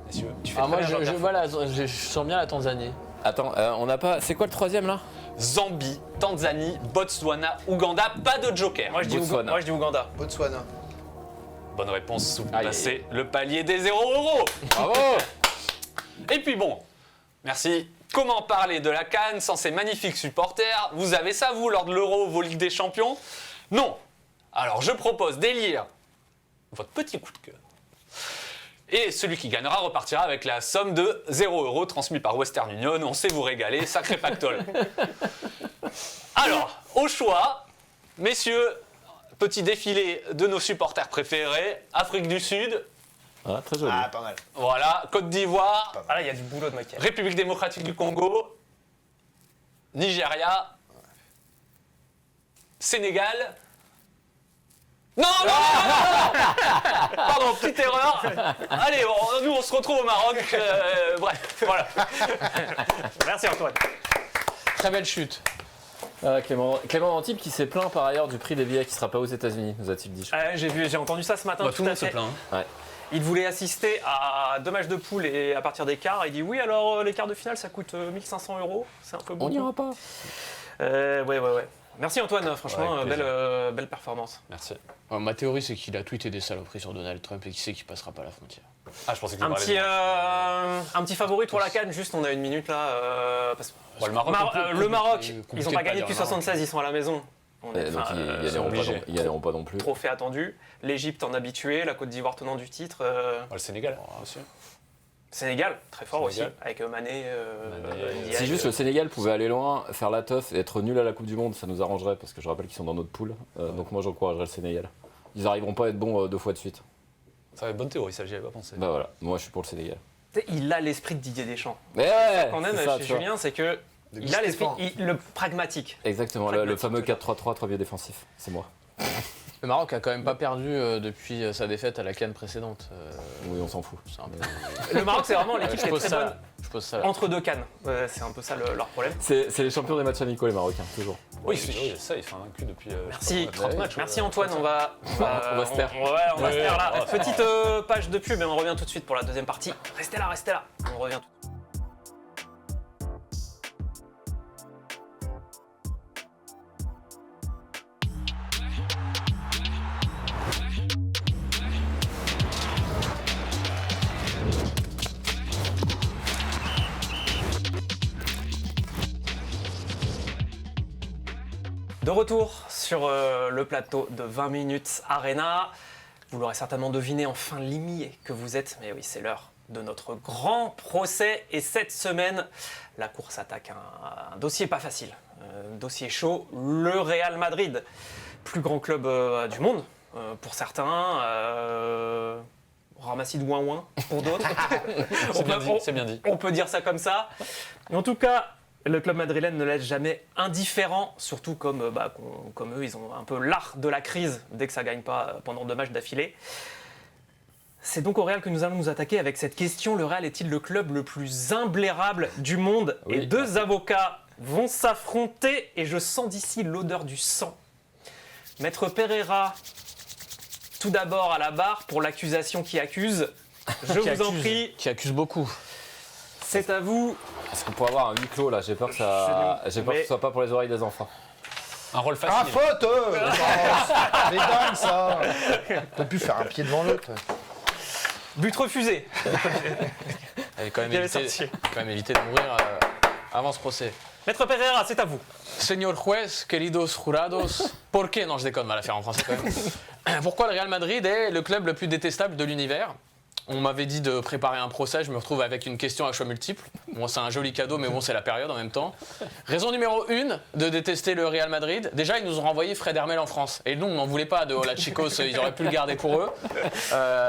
Messieurs, tu fais moi, je sens bien la Tanzanie. Attends, on n'a pas... C'est quoi le troisième, là? Zambie, Tanzanie, Botswana, Ouganda, pas de joker. Moi je dis Ouganda. Botswana. Bonne réponse, vous passez le palier des 0 €. Bravo. Et puis bon, merci. Comment parler de la CAN sans ces magnifiques supporters? Vous avez ça, vous, lors de l'Euro, vos Ligues des Champions? Non. Alors je propose d'élire votre petit coup de cœur. Et celui qui gagnera repartira avec la somme de 0 € transmis par Western Union. On sait vous régaler, sacré pactole. Alors, au choix, messieurs, petit défilé de nos supporters préférés. Afrique du Sud. Ah, très joli. Pas mal. Voilà, Côte d'Ivoire. Ah là, il y a du boulot de maquillage. République démocratique du Congo. Nigeria. Sénégal. Non. Pardon, petite erreur. Allez, nous on se retrouve au Maroc. Bref, voilà. Merci Antoine. Très belle chute. Clément Antibes qui s'est plaint par ailleurs du prix des billets qui ne sera pas aux États-Unis, nous a-t-il dit. J'ai entendu ça ce matin. Tout le monde se plaint. Ouais. Il voulait assister à 2 matchs de poule et à partir des quarts, il dit oui, alors les quarts de finale ça coûte 1 500 €. C'est un peu beaucoup. On n'ira pas. Ouais. Merci Antoine, franchement, Avec plaisir. belle performance. Merci. Ma théorie, c'est qu'il a tweeté des saloperies sur Donald Trump et qu'il sait qu'il passera pas la frontière. Ah, je pensais qu'il Un parlait petit, un petit favori pour la CAN, juste on a une minute là. Parce... Bon, le Maroc, le Maroc, compliqué ils n'ont de pas pas gagné dire depuis le Maroc. 76, ils sont à la maison. On est, Donc enfin, ils y alleront pas non plus. trophée attendu. L'Égypte en habitué, la Côte d'Ivoire tenant du titre. le Sénégal, aussi. Sénégal, très fort Sénégal. aussi, avec Mané. Ndiaye. Si juste le Sénégal pouvait aller loin, faire la teuf et être nul à la Coupe du Monde, ça nous arrangerait parce que je rappelle qu'ils sont dans notre poule. Donc moi j'encouragerais le Sénégal. Ils n'arriveront pas à être bons 2 fois de suite. Ça va être bonne théorie, ça j'y avais pas pensé. Bah voilà, moi je suis pour le Sénégal. Tu sais, il a l'esprit de Didier Deschamps. Mais ouais, Quand même, c'est ça, chez tu vois. Julien, c'est que il a l'esprit, le pragmatique. Exactement, le fameux 4-3-3, 3 milieux défensifs, c'est moi. Le Maroc a quand même pas perdu depuis sa défaite à la CAN précédente. Oui, on s'en fout. C'est un peu- Le Maroc, c'est vraiment l'équipe qui je est pose très ça, bonne je pose ça là. entre deux cannes. C'est un peu ça leur problème. C'est les champions des matchs amicaux, les Marocains, toujours. Oui, ça, il fait un vaincu depuis. Merci, je sais pas, 30 matchs. merci Antoine, on va se taire. Ouais, on va se taire là. Ouais. Petite page de pub et on revient tout de suite pour la deuxième partie. Restez là. On revient tout de suite. De retour sur le plateau de 20 minutes Arena. Vous l'aurez certainement deviné en fin limier que vous êtes, mais oui, c'est l'heure de notre grand procès. Et cette semaine, la course attaque un dossier pas facile, un dossier chaud, le Real Madrid. Plus grand club du monde pour certains, ramassis de ouin-ouin pour d'autres. C'est bien dit. On peut dire ça comme ça. Mais en tout cas, le club madrilène ne laisse jamais indifférent, surtout comme eux, ils ont un peu l'art de la crise dès que ça ne gagne pas pendant 2 matchs d'affilée. C'est donc au Real que nous allons nous attaquer avec cette question. Le Real est-il le club le plus imblairable du monde ? Oui. Et 2 avocats vont s'affronter et je sens d'ici l'odeur du sang. Maître Pereira, tout d'abord à la barre pour l'accusation qui accuse. Je vous en prie, Qui accuse beaucoup. c'est à vous. Est-ce qu'on pourrait avoir un huis clos là? J'ai peur que ce soit pas pour les oreilles des enfants. Un rôle Ah, facile. faute Les dingues, ça T'as pu faire un pied devant l'autre. But refusé. Elle quand même Il avait évité, sorti. quand même évité de mourir avant ce procès. Maître Pereira, c'est à vous. Señor juez, queridos jurados, ¿por qué? Non, je déconne, mal à faire en français quand même. Pourquoi le Real Madrid est le club le plus détestable de l'univers? On m'avait dit de préparer un procès, je me retrouve avec une question à choix multiples. Bon, c'est un joli cadeau, mais bon, c'est la période en même temps. Raison numéro 1 de détester le Real Madrid. Déjà, ils nous ont renvoyé Fred Hermel en France. Et nous, on n'en voulait pas de Hola Chicos, ils auraient pu le garder pour eux.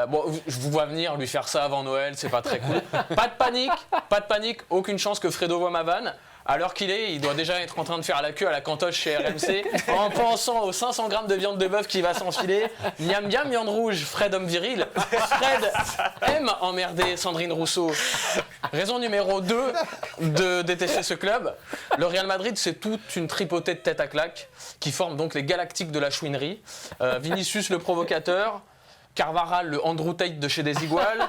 Bon, je vous vois venir lui faire ça avant Noël, c'est pas très cool. Pas de panique, aucune chance que Fredo voie ma vanne. À l'heure qu'il est, il doit déjà être en train de faire la queue à la cantoche chez RMC en pensant aux 500 grammes de viande de bœuf qu'il va s'enfiler. Miam miam, viande rouge, Fred homme viril. Fred aime emmerder Sandrine Rousseau. Raison numéro 2 de détester ce club. Le Real Madrid, c'est toute une tripotée de tête à claque qui forme donc les galactiques de la chouinerie. Vinicius le provocateur, Carvajal le Andrew Tate de chez Desigual,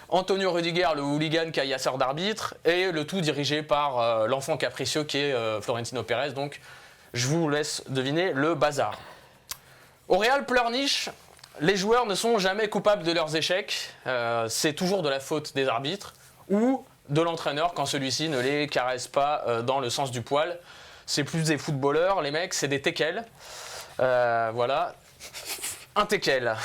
Antonio Rudiger, le hooligan caillasseur d'arbitre, et le tout dirigé par l'enfant capricieux qui est Florentino Pérez. Donc, je vous laisse deviner le bazar. Au Real pleurniche, les joueurs ne sont jamais coupables de leurs échecs. C'est toujours de la faute des arbitres ou de l'entraîneur quand celui-ci ne les caresse pas dans le sens du poil. C'est plus des footballeurs, les mecs, c'est des teckels. Voilà. Un teckel.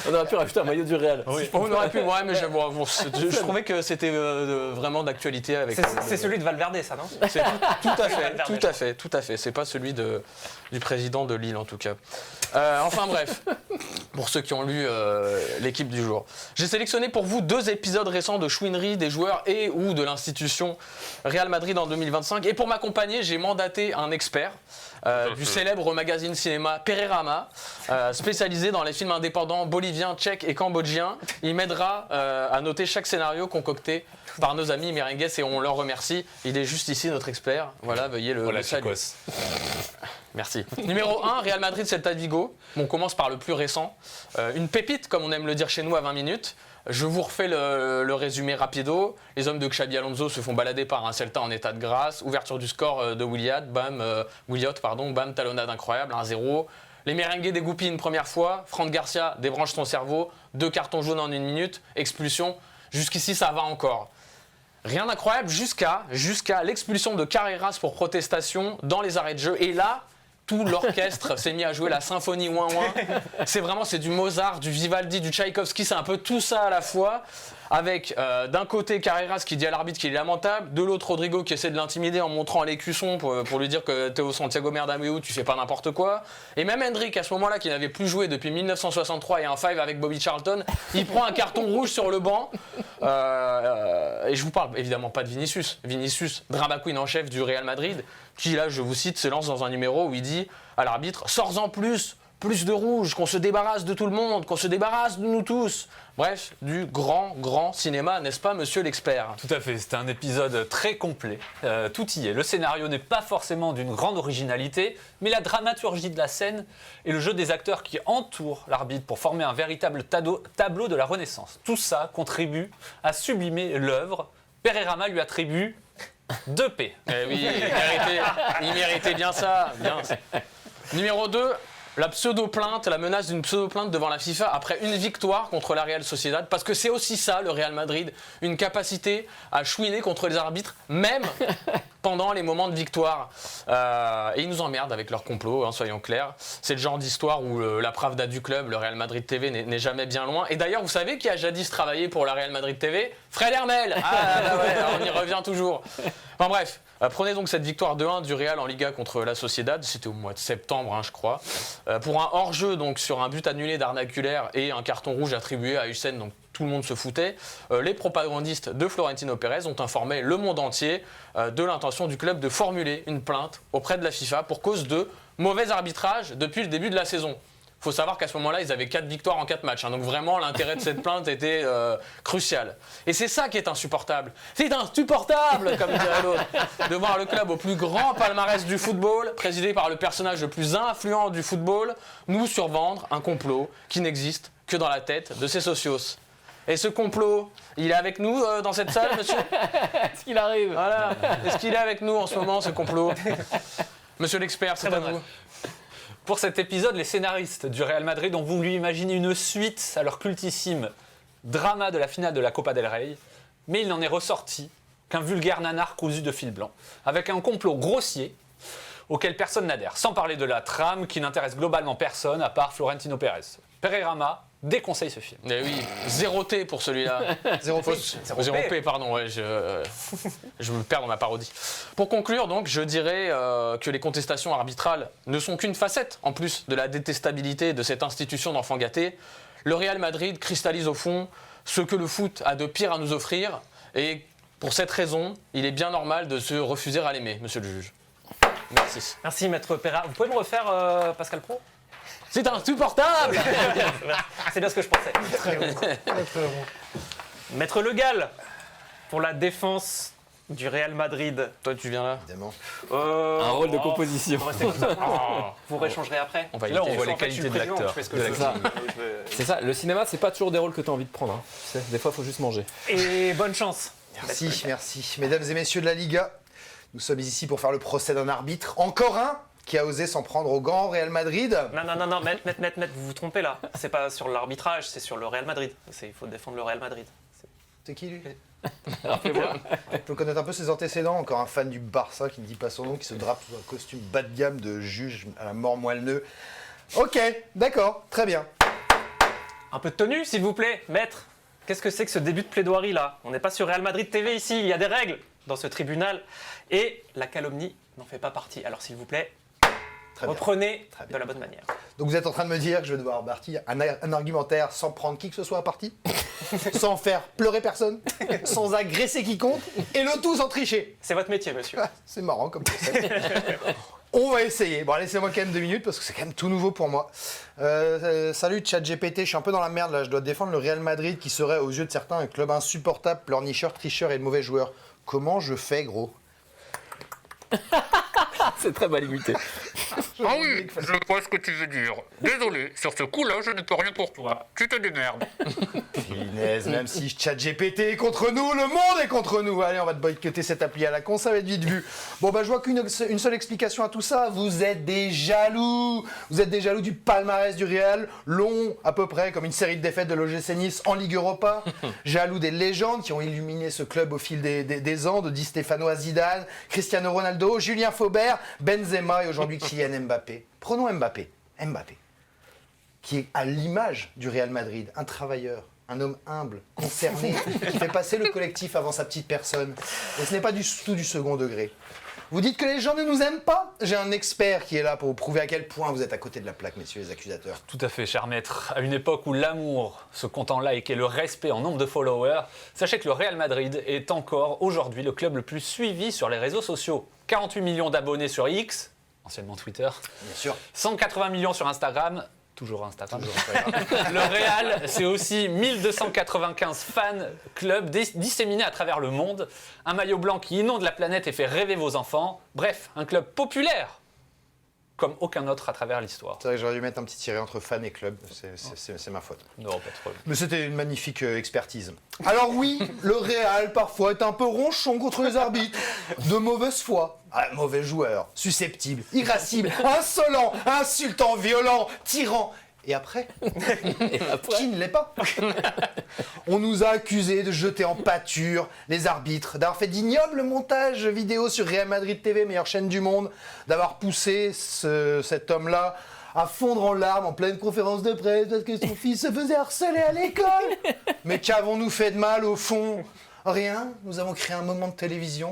On aurait pu rajouter un maillot du Real. Oui. On aurait pu, ouais, mais je trouvais que c'était vraiment d'actualité avec. C'est celui de Valverde, ça, non? C'est tout à fait. C'est pas celui du président de Lille, en tout cas. Enfin bref, pour ceux qui ont lu l'équipe du jour. J'ai sélectionné pour vous 2 épisodes récents de chouinerie des joueurs et ou de l'institution Real Madrid en 2025. Et pour m'accompagner, j'ai mandaté un expert du célèbre magazine cinéma Pererama, spécialisé dans les films indépendants boliviens, tchèques et cambodgiens. Il m'aidera à noter chaque scénario concocté par nos amis merengues et on leur remercie. Il est juste ici, notre expert. Voilà, veuillez le saluer. Merci. Numéro 1, Real Madrid Celta de Vigo. On commence par le plus récent. Une pépite, comme on aime le dire chez nous, à 20 minutes. Je vous refais le résumé rapido. Les hommes de Xabi Alonso se font balader par un Celta en état de grâce. Ouverture du score de Williot, bam, talonnade incroyable, 1-0. Les merengues dégoupillent une première fois. Franck Garcia débranche son cerveau. 2 cartons jaunes en 1 minute. Expulsion. Jusqu'ici, ça va encore. Rien d'incroyable jusqu'à l'expulsion de Carreras pour protestation dans les arrêts de jeu. Et là, tout l'orchestre s'est mis à jouer la symphonie ouin-ouin. C'est du Mozart, du Vivaldi, du Tchaïkovski, c'est un peu tout ça à la fois. Avec d'un côté Carreras qui dit à l'arbitre qu'il est lamentable, de l'autre Rodrigo qui essaie de l'intimider en montrant l'écusson pour lui dire que t'es au Santiago Bernabéu, tu fais pas n'importe quoi. Et même Hendrick à ce moment-là qui n'avait plus joué depuis 1963 et un 5 avec Bobby Charlton, il prend un carton rouge sur le banc. Et je vous parle évidemment pas de Vinicius. Vinicius, drama queen en chef du Real Madrid, qui là je vous cite se lance dans un numéro où il dit à l'arbitre sors-en plus de rouge, qu'on se débarrasse de tout le monde, qu'on se débarrasse de nous tous. Bref, du grand cinéma, n'est-ce pas, monsieur l'expert? Tout à fait, c'était un épisode très complet. Tout y est. Le scénario n'est pas forcément d'une grande originalité, mais la dramaturgie de la scène et le jeu des acteurs qui entourent l'arbitre pour former un véritable tableau de la Renaissance. Tout ça contribue à sublimer l'œuvre. Pereirama lui attribue 2 P. Eh oui, il méritait bien ça. Bien. Numéro 2. La menace d'une pseudo-plainte devant la FIFA après une victoire contre la Real Sociedad, parce que c'est aussi ça le Real Madrid, une capacité à chouiner contre les arbitres, même pendant les moments de victoire. Et ils nous emmerdent avec leur complot, hein, soyons clairs. C'est le genre d'histoire où la Pravda du club, le Real Madrid TV, n'est jamais bien loin. Et d'ailleurs, vous savez qui a jadis travaillé pour la Real Madrid TV? Fred Hermel. Ah bah ouais, on y revient toujours. Enfin bref. Prenez donc cette victoire 2-1 du Real en Liga contre la Sociedad, c'était au mois de septembre, hein, je crois, pour un hors-jeu donc sur un but annulé d'Arnaculaire et un carton rouge attribué à Hussein, donc tout le monde se foutait. Les propagandistes de Florentino Pérez ont informé le monde entier de l'intention du club de formuler une plainte auprès de la FIFA pour cause de mauvais arbitrage depuis le début de la saison. Il faut savoir qu'à ce moment-là, ils avaient 4 victoires en 4 matchs. Hein, donc vraiment, l'intérêt de cette plainte était crucial. Et c'est ça qui est insupportable. C'est insupportable, comme dirait l'autre, de voir le club au plus grand palmarès du football, présidé par le personnage le plus influent du football, nous survendre un complot qui n'existe que dans la tête de ses socios. Et ce complot, il est avec nous dans cette salle, monsieur? Est-ce qu'il arrive? Voilà. Est-ce qu'il est avec nous en ce moment, ce complot? Monsieur l'expert, c'est à vous. Pour cet épisode, les scénaristes du Real Madrid ont voulu imaginer une suite à leur cultissime drama de la finale de la Copa del Rey, mais il n'en est ressorti qu'un vulgaire nanar cousu de fil blanc, avec un complot grossier auquel personne n'adhère, sans parler de la trame qui n'intéresse globalement personne à part Florentino Pérez. Pereirama déconseille ce film. Eh oui, 0 T pour celui-là. 0 P, pardon, ouais, je me perds dans ma parodie. Pour conclure, donc, je dirais que les contestations arbitrales ne sont qu'une facette, en plus de la détestabilité de cette institution d'enfants gâtés. Le Real Madrid cristallise au fond ce que le foot a de pire à nous offrir, et pour cette raison, il est bien normal de se refuser à l'aimer, monsieur le juge. Merci. Merci, maître Perra. Vous pouvez me refaire Pascal Pro? C'est insupportable. C'est bien ce que je pensais. Très bon. Maître Le Gall, pour la défense du Real Madrid. Toi, tu viens là? Évidemment. Un rôle de composition. On va rester comme ça. Vous rééchangerez après. On va Là, on voit les En fait, je suis qualités de président, l'acteur. je fais ce que de je veux. l'acteur. C'est ça, le cinéma, c'est pas toujours des rôles que tu as envie de prendre. Hein. Tu sais, des fois, il faut juste manger. Et bonne chance. Merci. Mesdames et messieurs de la Liga, nous sommes ici pour faire le procès d'un arbitre. Encore un qui a osé s'en prendre au grand Real Madrid. Non, maître, vous vous trompez là. C'est pas sur l'arbitrage, c'est sur le Real Madrid. Il faut défendre le Real Madrid. C'est qui lui? On peut connaître un peu ses antécédents. Encore un fan du Barça qui ne dit pas son nom, qui se drape sous un costume bas de gamme de juge à la mort moelleux. Ok, d'accord, très bien. Un peu de tenue, s'il vous plaît, maître. Qu'est-ce que c'est que ce début de plaidoirie là? On n'est pas sur Real Madrid TV ici, il y a des règles dans ce tribunal. Et la calomnie n'en fait pas partie. Alors s'il vous plaît, reprenez de la bonne manière. Donc vous êtes en train de me dire que je vais devoir bâtir un argumentaire sans prendre qui que ce soit à partie, sans faire pleurer personne, sans agresser quiconque, et le tout sans tricher. C'est votre métier, monsieur. C'est marrant comme concept. On va essayer. Bon, laissez-moi quand même 2 minutes parce que c'est quand même tout nouveau pour moi. Salut ChatGPT, je suis un peu dans la merde là. Je dois défendre le Real Madrid qui serait aux yeux de certains un club insupportable, pleurnicheur, tricheur et de mauvais joueurs. Comment je fais, gros? C'est très mal imité. Ah oui, je vois ce que tu veux dire. Désolé, sur ce coup-là, je ne peux rien pour toi. Tu te démerdes. Punaise, même si ChatGPT est contre nous, le monde est contre nous. Allez, on va te boycotter cette appli à la con, ça va être vite vu. Bon, bah, je vois qu'une seule explication à tout ça. Vous êtes des jaloux. Vous êtes des jaloux du palmarès du Real, long à peu près comme une série de défaites de l'OGC Nice en Ligue Europa. Jaloux des légendes qui ont illuminé ce club au fil des ans, de Di Stefano à Zidane, Cristiano Ronaldo, Julien Faubert, Benzema et aujourd'hui Kylian Mbappé. Prenons Mbappé, qui est à l'image du Real Madrid, un travailleur, un homme humble, concerné, qui fait passer le collectif avant sa petite personne. Et ce n'est pas du tout du second degré. Vous dites que les gens ne nous aiment pas? J'ai un expert qui est là pour vous prouver à quel point vous êtes à côté de la plaque, messieurs les accusateurs. Tout à fait, cher maître. À une époque où l'amour se compte en likes et le respect en nombre de followers, sachez que le Real Madrid est encore aujourd'hui le club le plus suivi sur les réseaux sociaux. 48 millions d'abonnés sur X, anciennement Twitter. Bien sûr. 180 millions sur Instagram. Toujours Instagram. Le Real, c'est aussi 1295 fans clubs disséminés à travers le monde. Un maillot blanc qui inonde la planète et fait rêver vos enfants. Bref, un club populaire comme aucun autre à travers l'histoire. C'est vrai que j'aurais dû mettre un petit tiré entre fan et club, c'est ma faute. Non, pas de problème. Mais c'était une magnifique expertise. Alors oui, le Real parfois est un peu ronchon contre les arbitres, de mauvaise foi. Ah, mauvais joueur, susceptible, irascible, insolent, insultant, violent, tyran. Et après, qui ne l'est pas? On nous a accusés de jeter en pâture les arbitres, d'avoir fait d'ignobles montages vidéo sur Real Madrid TV, meilleure chaîne du monde, d'avoir poussé cet homme-là à fondre en larmes en pleine conférence de presse parce que son fils se faisait harceler à l'école. Mais qu'avons-nous fait de mal au fond? Rien, nous avons créé un moment de télévision.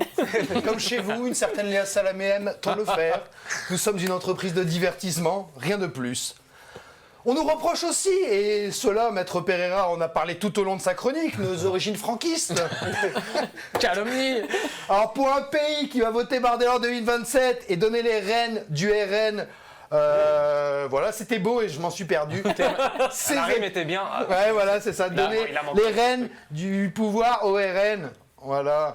Comme chez vous, une certaine Léa Salamé aime-t-on le faire. Nous sommes une entreprise de divertissement, rien de plus. On nous reproche aussi, et cela, Maître Pereira en a parlé tout au long de sa chronique, nos origines franquistes. Calomnie. Alors pour un pays qui va voter Bardella en 2027 et donner les rênes du RN, voilà, c'était beau et je m'en suis perdu. La rime était bien. Ouais, voilà, c'est ça, donner les rênes du pouvoir au RN. Voilà.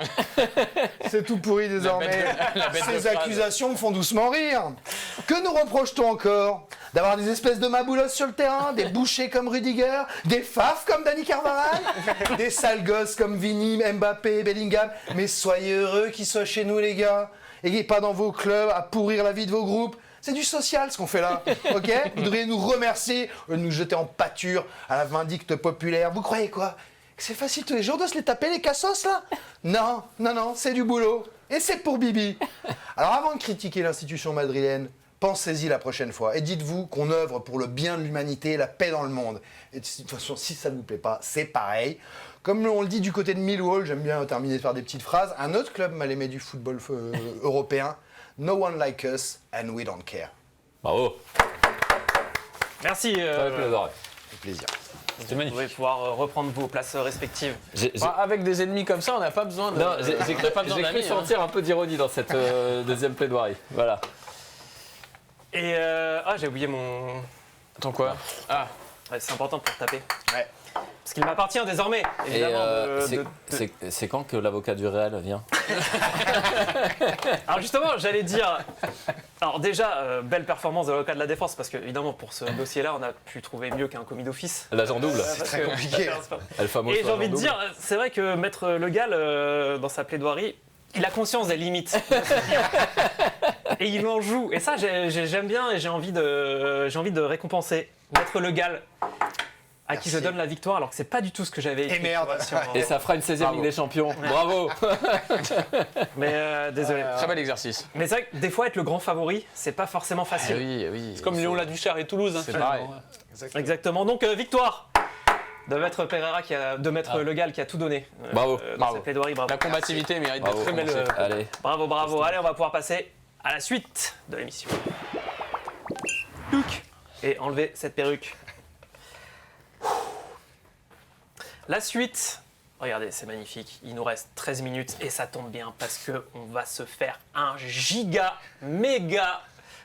C'est tout pourri désormais. Ces accusations me font doucement rire. Que nous reproche-t-on encore? D'avoir des espèces de maboulos sur le terrain, des bouchers comme Rudiger, des fafs comme Dani Carvajal, des sales gosses comme Vini, Mbappé, Bellingham. Mais soyez heureux qu'ils soient chez nous, les gars. Et pas dans vos clubs à pourrir la vie de vos groupes. C'est du social ce qu'on fait là, ok? Vous devriez nous remercier, nous jeter en pâture à la vindicte populaire. Vous croyez quoi? Que c'est facile tous les jours de se les taper les cassos là? Non, non, non, c'est du boulot. Et c'est pour Bibi. Alors avant de critiquer l'institution madrilène, pensez-y la prochaine fois et dites-vous qu'on œuvre pour le bien de l'humanité et la paix dans le monde. Et de toute façon, si ça ne vous plaît pas, c'est pareil. Comme on le dit du côté de Millwall, j'aime bien terminer par des petites phrases, un autre club mal aimé du football européen, no one like us and we don't care. Bravo. Merci. Avec plaisir. C'était magnifique. Vous pouvez pouvoir reprendre vos places respectives. Avec des ennemis comme ça, on n'a pas besoin de. Non, j'ai cru sentir un peu d'ironie dans cette deuxième plaidoirie. Voilà. Et j'ai oublié mon. Attends quoi? Ah. Ouais, c'est important pour taper. Ouais. Parce qu'il m'appartient désormais, évidemment. C'est quand que l'avocat du Real vient? Alors justement, j'allais dire. Alors déjà, belle performance de l'avocat de la défense, parce que évidemment pour ce dossier-là, on a pu trouver mieux qu'un commis d'office. L'agent double. C'est très compliqué. Et j'ai envie de dire, c'est vrai que Maître Le Gall, dans sa plaidoirie, il a conscience des limites. Et il en joue. Et ça, j'aime bien et j'ai envie de récompenser Maître Le Gall, à qui je donne la victoire, alors que c'est pas du tout ce que j'avais écrit. Et merde. Et ça fera une 16e Ligue des Champions. Bravo. Mais désolé. Très bel exercice. Mais c'est vrai que des fois, être le grand favori, c'est pas forcément facile. Oui. C'est comme Lyon-la-Duchère et Toulouse. Hein, c'est pareil. Exactement. Donc, victoire de Maître Pereira, de Maître Le Gall qui a tout donné. Bravo. Dans cette plaidoirie. Bravo. La combativité mérite d'être très belle. Allez. Bravo. Allez, on va pouvoir passer à la suite de l'émission. Et enlever cette perruque. La suite, regardez, c'est magnifique. Il nous reste 13 minutes et ça tombe bien parce qu'on va se faire un méga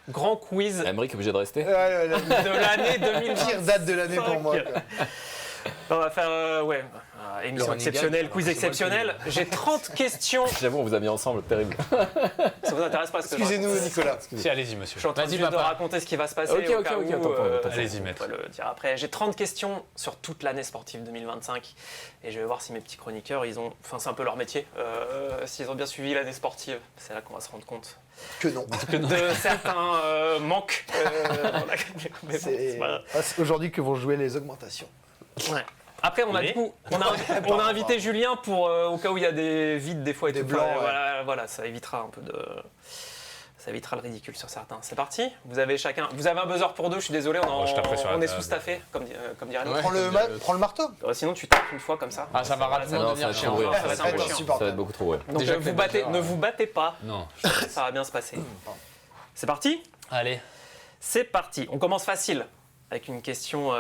grand quiz. Aymeric est obligé de rester. De l'année 2025. Pire date de l'année pour moi. Quoi. On va faire émission running exceptionnelle, gag, quiz alors, c'est moi exceptionnel. J'ai 30 questions. J'avoue, on vous a mis ensemble, terrible. Ça vous intéresse pas ce que je Excusez-nous, raconte? Nicolas. Si, allez-y, monsieur. Je suis en train Vas-y, juste de papa. raconter ce qui va se passer. Ok, au ok, cas ok, où, attends, allez-y, on maître. va le dire après. J'ai 30 questions sur toute l'année sportive 2025 et je vais voir si mes petits chroniqueurs, c'est un peu leur métier, s'ils ont bien suivi l'année sportive. C'est là qu'on va se rendre compte Que non. de certains manques. Mais bon, c'est pas grave. C'est aujourd'hui que vont jouer les augmentations. Ouais. Après, on a invité Julien pour au cas où il y a des vides des fois et Des tout. blancs, Enfin, voilà, ça évitera un peu de. Ça évitera le ridicule sur certains. C'est parti. Vous avez un buzzer pour deux. Je suis désolé, je taperai sur la on est table. sous-staffé, comme dirait l'autre. Ouais. Prends le marteau. Sinon, tu tapes une fois comme ça. Ah, ça va rapidement Non, devenir ça chiant. va être Ça va être un peu chiant. Ça va être beaucoup trop, ouais. Donc Déjà que les buzzers, ne vous battez pas. Non. Ça va bien se passer. C'est parti. Allez. C'est parti. On commence facile avec une question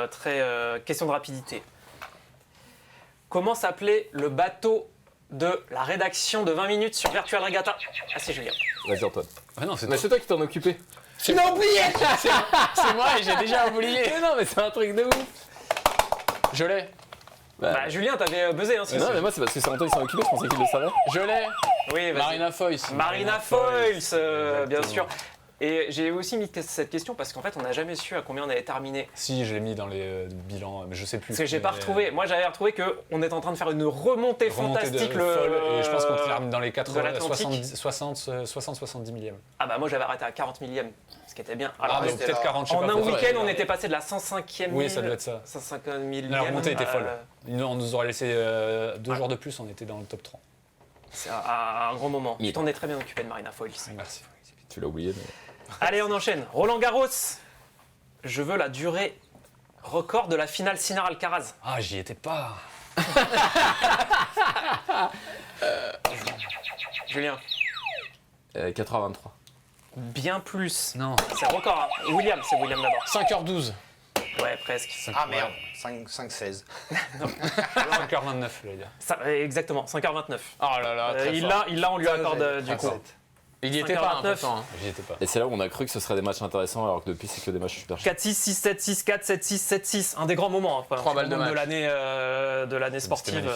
question de rapidité. Comment s'appelait le bateau de la rédaction de 20 minutes sur Virtual Regatta? Ah, c'est Julien. Vas-y, Antoine. Ah non, c'est Mais c'est toi qui t'en occupais. Tu l'as oublié. C'est moi et j'ai déjà oublié. Mais non, mais c'est un truc de ouf. Je l'ai. Bah, Julien, t'avais buzzé, hein, si Non, mais moi, c'est parce que c'est Antoine qui s'en occupait, je pensais qu'il le savait. Je l'ai. Oui, vas-y. Marina Foïs. Marina Foïs, bien Exactement. sûr. Et j'ai aussi mis cette question parce qu'en fait, on n'a jamais su à combien on avait terminé. Si, je l'ai mis dans les bilans, mais je sais plus. Parce que j'ai pas Mais, retrouvé. Moi, j'avais retrouvé qu'on est en train de faire une remontée remontée de fantastique. folle, et je pense qu'on termine dans les de 80, l'Atlantique. 60-70 millièmes. Ah bah moi, j'avais arrêté à 40 millième, ce qui était bien. Ah, Alors, donc c'était peut-être là. 40, je sais en pas. un peut-être. week-end, on était passé de la 105e. Oui, ça doit être ça. 150 millième. La remontée était folle. On nous aurait laissé 2 jours de plus, on était dans le top 3. C'est un grand moment. Tu t'en es très bien occupé de Marina Foïs. Merci. Tu l'as oublié, mais. Allez, on enchaîne. Roland Garros. Je veux la durée record de la finale Sinner-Alcaraz. Ah, j'y étais pas. Julien. 83. Bien plus. Non. C'est record. Hein. C'est William d'abord. 5h12. Ouais, presque. Ah merde. 5-16. 5h29, je voulais dire. Exactement, 5h29. Oh là là, très fort. Il l'a, on lui accorde du coup. Il y était pas, 5h29. pourtant. Hein. J'y étais pas. Et c'est là où on a cru que ce serait des matchs intéressants, alors que depuis, c'est que des matchs super chers. 4-6, 6-7, 6-4, 7-6, 7-6. Un des grands moments. Hein. 3 balles de match. De l'année sportive. magnifique.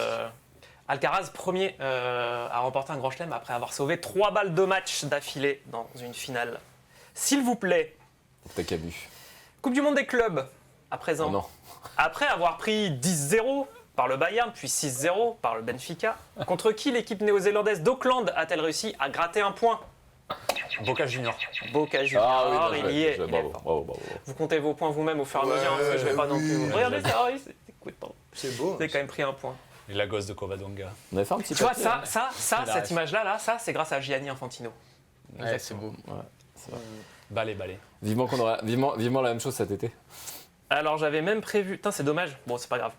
Alcaraz, premier à remporter un grand chelem après avoir sauvé 3 balles de match d'affilée dans une finale. S'il vous plaît, T'as qu'à bu. Coupe du monde des clubs, à présent. Oh non. Après avoir pris 10-0 par le Bayern, puis 6-0 par le Benfica, contre qui l'équipe néo-zélandaise d'Auckland a-t-elle réussi à gratter un point? Boca Junior. Boca Junior, Ah oui, il y est. il est bravo, fort. bravo, bravo. Vous comptez vos points vous-même au fur et à mesure, parce que je vais pas non plus. Regardez ça, oui, écoute, pardon. C'est beau. Vous avez quand même pris un point. Et la gosse de Covadonga. On avait fait un petit Tu vois, papier, hein. ça, la cette ref. image-là, ça, c'est grâce à Gianni Infantino. Ouais, c'est beau. Ouais, c'est vrai. Balai. Vivement qu'on aura vivement la même chose cet été. Alors j'avais même prévu. Putain, c'est dommage. Bon, c'est pas grave.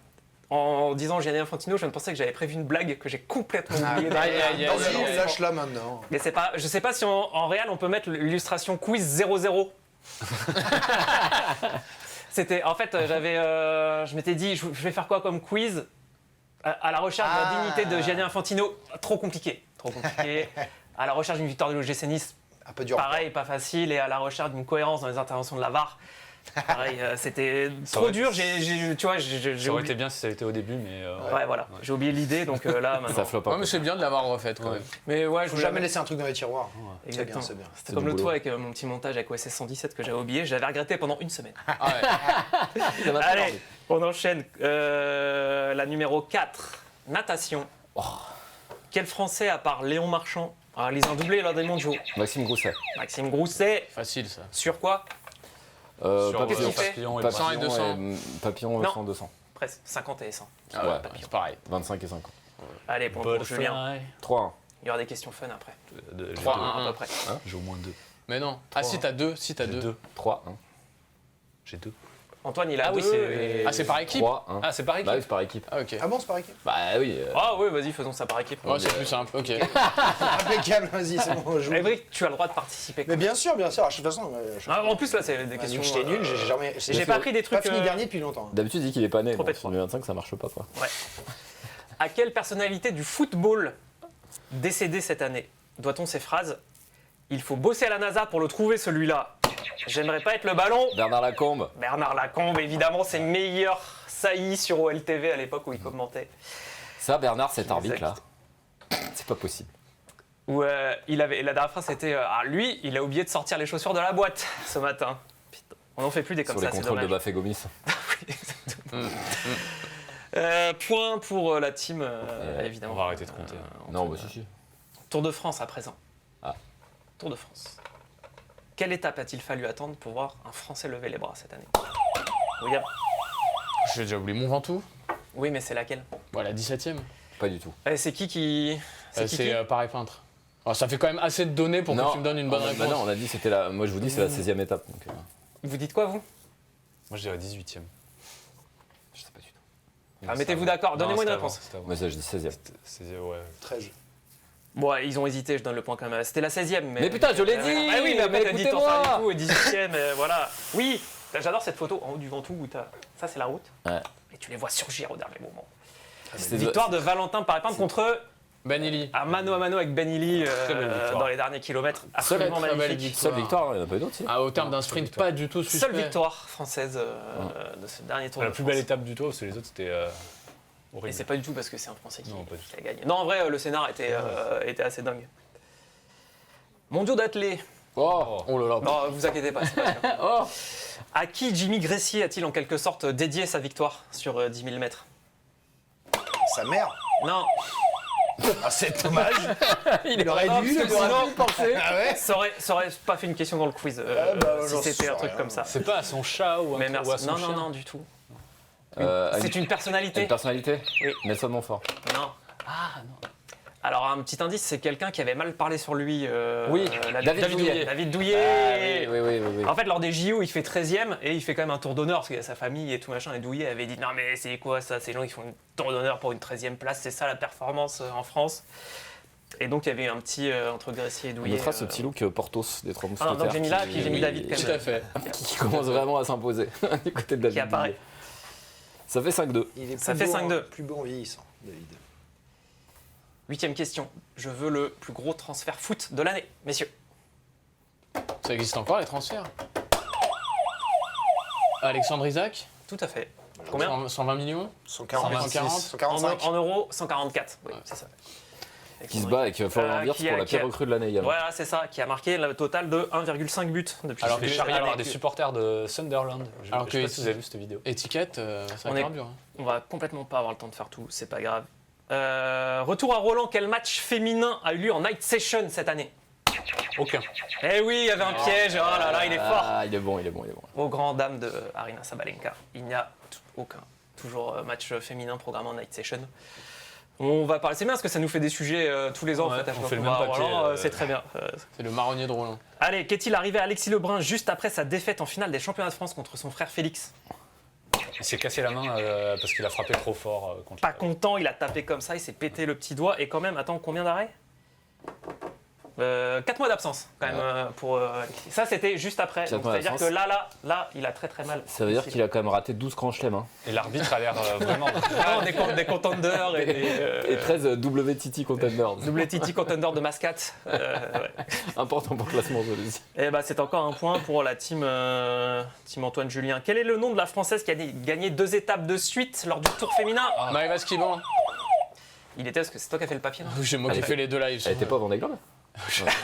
En disant Gianni Infantino, je ne pensais que j'avais prévu une blague que j'ai complètement oubliée. Vas-y, lâche-la maintenant. Mais c'est pas. Je sais pas si en réel on peut mettre l'illustration quiz 00. C'était. En fait, je m'étais dit, je vais faire quoi comme quiz à la recherche de la dignité de Gianni Infantino. Trop compliqué. À la recherche d'une victoire de l'OGC Nice. Un peu dur. Pareil, pas facile. Et à la recherche d'une cohérence dans les interventions de la VAR. Pareil, c'était trop aurait- dur. Tu vois, j'ai Ça aurait oublié. été bien si ça avait été au début, mais. Ouais, voilà. J'ai oublié l'idée, donc là, maintenant. Ça floppe un Ouais, peu. mais c'est bien de l'avoir refaite quand Ouais. même. Mais ouais, je Faut voulais jamais la- laisser un truc dans les tiroirs. C'est bien, Exactement. c'est bien. C'était C'est comme du le boulot. toit avec mon petit montage avec OSS 117 que j'avais oublié. Je l'avais regretté pendant une semaine. Ah ouais. Il y en a pas Allez, parlé. on enchaîne. La numéro 4, natation. Quel Français, à part Léon Marchand, a réalisé un doublé lors des mondiaux? Maxime Grousset. Maxime Grousset. Facile ça. Sur quoi? Sur qu'est-ce qu'il fait Papillon et Papillon. 100 et 200. Papillon Non. 100, 200. Presque 50 et 100. Ah ouais, c'est pareil. 25 et 50. Allez, pour Julien. 3-1. Il y aura des questions fun après. 3, À 1, peu 1. près. J'ai au moins 2. Mais non. Ah si t'as 2, si t'as J'ai 2. 2. 3-1. J'ai 2. Antoine, il a Ah oui, deux. c'est- et- Ah c'est par équipe 3-1. Ah, c'est pareil. Bah oui, c'est par équipe. Ah ok. Ah bon, c'est par équipe. Bah oui. Ah oui, vas-y, faisons ça par équipe. Ouais, c'est plus simple, ok. Impeccable, vas-y, c'est bon, on joue. Ébrick, tu as le droit de participer. Mais bien sûr, bien sûr. De toute façon, Ah, en plus, là, c'est des questions. j'étais nul, j'ai jamais. J'ai pas pris des trucs. Pas fini dernier depuis longtemps. D'habitude, il dit qu'il est pas né. Trop Bon, bête, sur 2025, ça marche pas quoi. À quelle personnalité du football décédée cette année doit-on ces phrases? Il faut bosser à la NASA pour le trouver celui-là. J'aimerais pas être le ballon. Bernard Lacombe. Bernard Lacombe, évidemment, ses meilleurs saillies sur OLTV à l'époque où il commentait. Ça, Bernard, cet arbitre-là, c'est pas possible. Où la dernière phrase c'était lui, il a oublié de sortir les chaussures de la boîte ce matin. Putain, on n'en fait plus des comme Sur ça, les c'est contrôles de dommage. Bafé Gomis. Point pour la team, évidemment. On va arrêter de compter. Non, bah si. Tour de France à présent. Ah. Tour de France. Quelle étape a-t-il fallu attendre pour voir un Français lever les bras cette année? Regarde. J'ai déjà oublié Mont Ventoux. Oui, mais c'est laquelle? Voilà, 17ème. Pas du tout. C'est qui C'est pareil peintre. Alors, ça fait quand même assez de données pour que tu me donnes une bonne réponse. Non, on a dit c'était la. Moi, je vous dis, c'est la 16e étape. Donc, Vous dites quoi, vous? Moi, je dirais 18e. je sais pas du tout. Ah, mettez-vous d'accord, donnez-moi une réponse. Moi, ça, je dis 16e. Ouais. 13. Bon, ils ont hésité, je donne le point quand même. C'était la 16e. Mais putain, je l'ai dit. Ah oui, mais après, t'as dit écoutez-moi. Torsa du coup, et 18e, voilà. Oui, j'adore cette photo en haut du Ventoux où t'as. Ça, c'est la route. Ouais. Et tu les vois surgir au dernier moment. C'était- Victoire de Valentin Paré-Peintre contre. Benili. À mano avec Ben Illy Très belle victoire. dans les derniers kilomètres. Très Absolument belle magnifique. victoire. Seule victoire, il n'y en a pas eu d'autres. Si. Ah, au terme d'un sprint pas du tout suspect. Seule victoire française de ce dernier tour La de plus France. belle étape du tour, parce que les autres, c'était Et horrible. c'est pas du tout parce que c'est un Français qui Non, pas du tout. a gagné. Non, en vrai, le scénar était assez dingue. Mondiaux d'athlé. Oh là là. Non, vous inquiétez pas. C'est pas grave. Oh. À qui Jimmy Gressier a-t-il en quelque sorte dédié sa victoire sur 10 000 mètres? Sa mère. Non, Ah, c'est dommage. il aurait dû, parce que il aurait sinon, pu penser. Ah ouais. ça aurait pas fait une question dans le quiz si j'en c'était sais un truc rien. comme ça. C'est pas à son chat ou, Mais ou merci. à son Non, chien. non, du tout. C'est C'est une personnalité. une personnalité. Oui. Nelson Montfort. Non. Ah non. Alors un petit indice, c'est quelqu'un qui avait mal parlé sur lui. Oui, David Douillet. David Douillet. Ah, oui. En fait, lors des JO, il fait 13e et il fait quand même un tour d'honneur parce qu'il y a sa famille et tout machin. Et Douillet avait dit non mais c'est quoi ça? Ces gens qui font un tour d'honneur pour une 13e place, c'est ça la performance en France. Et donc il y avait eu un petit entre Gressier et On Douillet. notera ce petit look Portos des Trois Ah, Mousquetaires. donc j'ai mis là, qui- puis j'ai mis David quand Tout même. à fait. Qui commence vraiment à s'imposer du côté de David. Qui apparaît. Douillet. Ça fait 5-2. Il est Ça plus fait beau 5-2. Plus beau en vieillissant, David. 8e question. Je veux le plus gros transfert foot de l'année, messieurs. Ça existe encore les transferts. Alexandre Isaac. Tout à fait. Combien 120 millions. 146, 140. 145. En euros, 144. Oui, c'est ça. Qui se bat avec Florian Wirtz qui a- pour la qui a- pire recrue de l'année également. Voilà, c'est ça, qui a marqué le total de 1,5 buts depuis. Alors que cette Charlie année. des supporters de Sunderland. Je Alors sais que pas si vous avez vu cette vidéo. Étiquette, ça On est- carbure. On va complètement pas avoir le temps de faire tout, c'est pas grave. Retour à Roland, quel match féminin a eu lieu en night session cette année? Aucun. Eh oui, il y avait un piège, oh là là, il est fort. Ah, il est bon. Aux grandes dames de Arina Sabalenka, il n'y a aucun. Toujours match féminin programmé en night session. On va parler, c'est bien parce que ça nous fait des sujets tous les ans. Ouais, en fait, à on chaque fait le fois même qu'on va à papier, Roland, c'est très bien. C'est le marronnier de Roland. Allez, qu'est-il arrivé à Alexis Lebrun juste après sa défaite en finale des championnats de France contre son frère Félix? Il s'est cassé la main parce qu'il a frappé trop fort contre. Pas content, il a tapé comme ça, il s'est pété le petit doigt et quand même, attends, combien d'arrêts 4 mois d'absence quand même pour Alexis. Ça c'était juste après, 4 donc mois c'est-à-dire que d'absence. là, il a très très mal. Ça veut dire qu'il a quand même raté 12 grands chelems. Hein. Et l'arbitre a l'air vraiment. Non, des contenders Et 13 WTT Contenders. double TT contender de mascat. Ouais. Important pour le classement, je le dis. Et bah c'est encore un point pour la team Antoine Julien. Quel est le nom de la Française qui a gagné 2 étapes de suite lors du Tour féminin? Maëva Skiban. Il était, parce que c'est toi qui as fait le papier non? C'est moi qui ai fait les deux lives. Elle était pas Vendée Globe.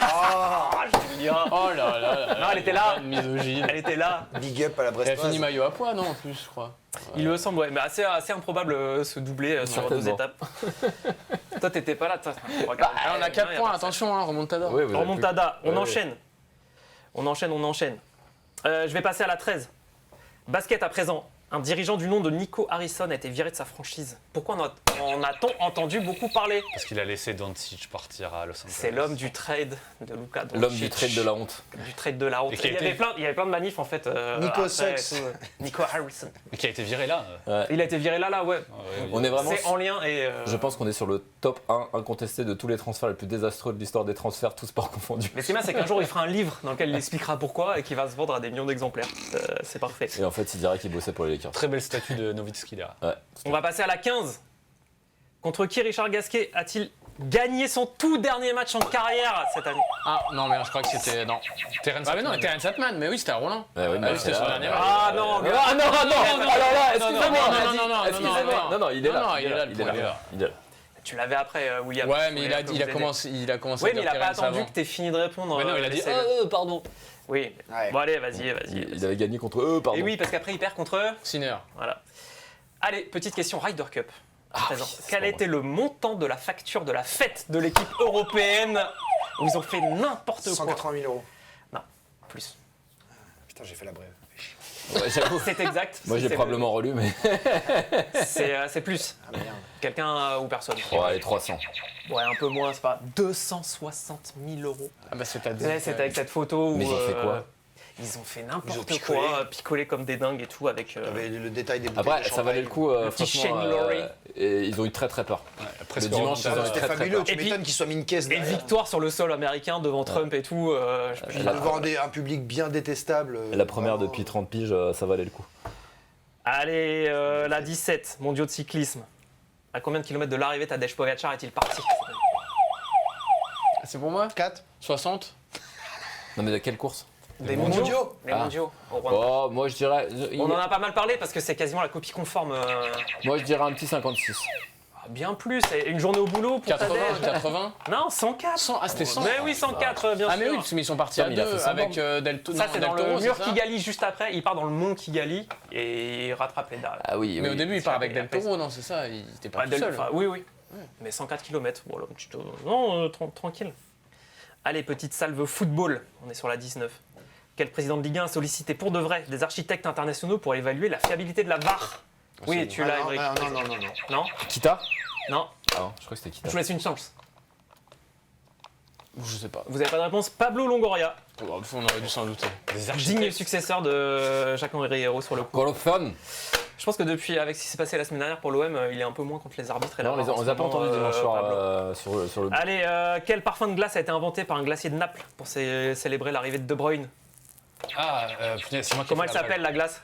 Ah, Julien. Oh là là. Non, elle était là. Misogyne. Elle était là. Big up à la Elle a fini Brestoise. maillot à poids, non, en plus, je crois. Il me semble, ouais, mais assez improbable ce doublé sur 2 Certainement. étapes. Toi, t'étais pas là, toi. Ah, on a 4 points, attention, hein, remontada. Oui, vous avez Remontada, on Ouais, enchaîne. On enchaîne. Je vais passer à la 13. Basket à présent. Un dirigeant du nom de Nico Harrison a été viré de sa franchise. Pourquoi en a-t-on entendu beaucoup parler? Parce qu'il a laissé Doncic partir à Los Angeles. C'est l'homme du trade de Luka Doncic. L'homme du trade de la honte. Du trade de la honte. Et qui a Il y été- avait plein de manifs en fait. Nico après Sucks. et tout. Nico Harrison. Mais qui a été viré là. Il a été viré là, ouais. On est vraiment. C'est en lien et. Je pense qu'on est sur le top 1 incontesté de tous les transferts les plus désastreux de l'histoire des transferts, tous sports confondus. Mais ce qui est bien, c'est qu'un jour il fera un livre dans lequel il expliquera pourquoi et qui va se vendre à des millions d'exemplaires. C'est parfait. Et en fait, il dirait qu'il bossait pour les Lakers. Très belle statue de Nowitzki là. Ouais. On va passer à la 15. Contre qui Richard Gasquet a-t-il gagné son tout dernier match en carrière cette année. Ah non, mais je crois que c'était. Non. Terence Ah, mais non, Hartmann. Terence Hartmann, mais oui, c'était à Roland. Ouais, oui, mais oui, c'était son dernier match. Ah non, mais- Ah non, alors là, excusez-moi, excusez-moi. Non, il est là. Non, il est là, il est là. Il est là. Tu l'avais après, William. Ouais, mais il a Vous aider. commencé Oui, à mais dire il a pas Terence attendu avant. que t'aies fini de répondre. Mais non, il a dit laissez-le. Pardon. Oui. Ouais. Bon, allez, vas-y. Il avait gagné contre eux, pardon. Et oui, parce qu'après, il perd contre eux. Sinner. Voilà. Allez, petite question Ryder Cup. À présent. oui, Quel c'est était le montant de la facture de la fête de l'équipe européenne où ils ont fait n'importe quoi? 180 000 €. Plus. Putain, j'ai fait la brève. Ouais, j'avoue. C'est exact. Moi, j'ai C'est- probablement relu, mais. C'est plus. Ah merde. Quelqu'un ou personne? Oh, allez, 300. Ouais, un peu moins, c'est pas 260 000 €. Ah bah c'est à dire. Ouais, c'était avec cette photo où. Mais ils ont fait quoi? Ils ont fait Ils ont n'importe picolé. quoi, picolé comme des dingues et tout avec. T'avais le détail des bouteilles Après, de ça valait le coup, Le petit franchement. Shane Lowry. Et ils ont eu très peur. Presque Le dimanche, ils ont eu remontada. C'était très, très fabuleux. peur. Tu Et puis- m'étonnes qu'ils soient mis une caisse Et derrière. victoire sur le sol américain devant Trump et tout. Puis devant un public bien détestable. La première vraiment. depuis 30 piges, ça valait le coup. Allez, la 17, mondiaux de cyclisme. À combien de kilomètres de l'arrivée Tadej Pogacar est-il parti? C'est pour moi 4 60. Non, mais de quelle course? Des mondiaux. mondiaux. Les Ah. mondiaux au Rwanda. Oh, moi je dirais. On en a pas mal parlé parce que c'est quasiment la copie conforme. Moi je dirais un petit 56. Bien plus, et une journée au boulot pour 80, Tadej. 80. Non, 104. 100, ah, c'était 100. Mais oui, 104, bien Ah sûr. mais oui, parce qu'ils sont partis à mais il a deux fait ça avec Ça, Del c'est dans le Toro, mur c'est ça Kigali juste après. Il part dans le mont Kigali et il rattrape les dalles. Ah oui, Mais oui. au début, il part avec Et Del après, Toro, non, c'est ça. Il était pas Ouais, tout seul. enfin, oui, oui. Mais 104 km, voilà, non, tranquille. Allez, petite salve football, on est sur la 19. Quel président de Ligue 1 a sollicité pour de vrai des architectes internationaux pour évaluer la fiabilité de la VAR? Oui, tu l'as, Émeric. Non. Non. Kita Non, Ah non, je crois que c'était Kita. je vous laisse une chance. Je sais pas. Vous n'avez pas de réponse. Pablo Longoria, On aurait dû s'en douter. digne successeur de Jacques-Henri Hérault sur le coup. Colophone. Je pense que depuis, avec ce qui s'est passé la semaine dernière pour l'OM, il est un peu moins contre les arbitres. Et la Non, VAR en on ce les a pas moment, entendus dimanche Pablo. soir sur le. Allez, quel parfum de glace a été inventé par un glacier de Naples pour célébrer l'arrivée de De Bruyne? Ah, punaise, c'est moi qui ai Comment fait elle la s'appelle la glace?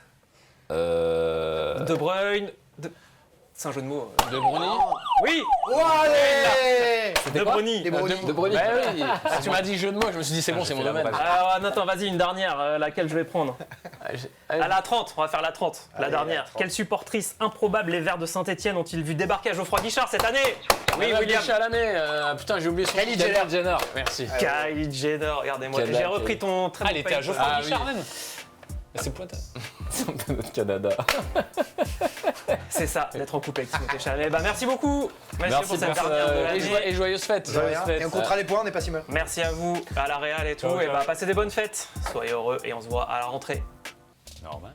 Euh... De Bruyne. C'est un jeu de mots. De Bruni. Oui, Oh, allez De Bruyne. Des brownies. De Bruni. Bah oui. Tu m'as dit jeu de mots, je me suis dit c'est bon, c'est mon domaine. Alors, attends, vas-y, une dernière, laquelle je vais prendre. Allez. À la 30, on va faire la 30, la Allez, dernière. la 30. Quelle supportrice improbable les Verts de Saint-Etienne ont-ils vu débarquer à Geoffroy Guichard cette année? Oui, William. à l'année. Putain, j'ai oublié son Kylie nom. Jenner. Jenner. Merci. Kylie Jenner, regardez-moi. Quelle J'ai date, repris ton très Ah, bon il était à paye. Geoffroy Ah, Guichard oui. même. C'est pointe. Canada. C'est ça, d'être en couple avec Timothée Chalamet. Bah, merci beaucoup. Merci pour cette pour dernière de ça. l'année. Et joyeuses fêtes. De rien. Et on comptera les points, on n'est pas si mal. Merci à vous, à la Real et tout. Ciao, Et ciao. bah, passez des bonnes fêtes. Soyez heureux et on se voit à la rentrée. Normal.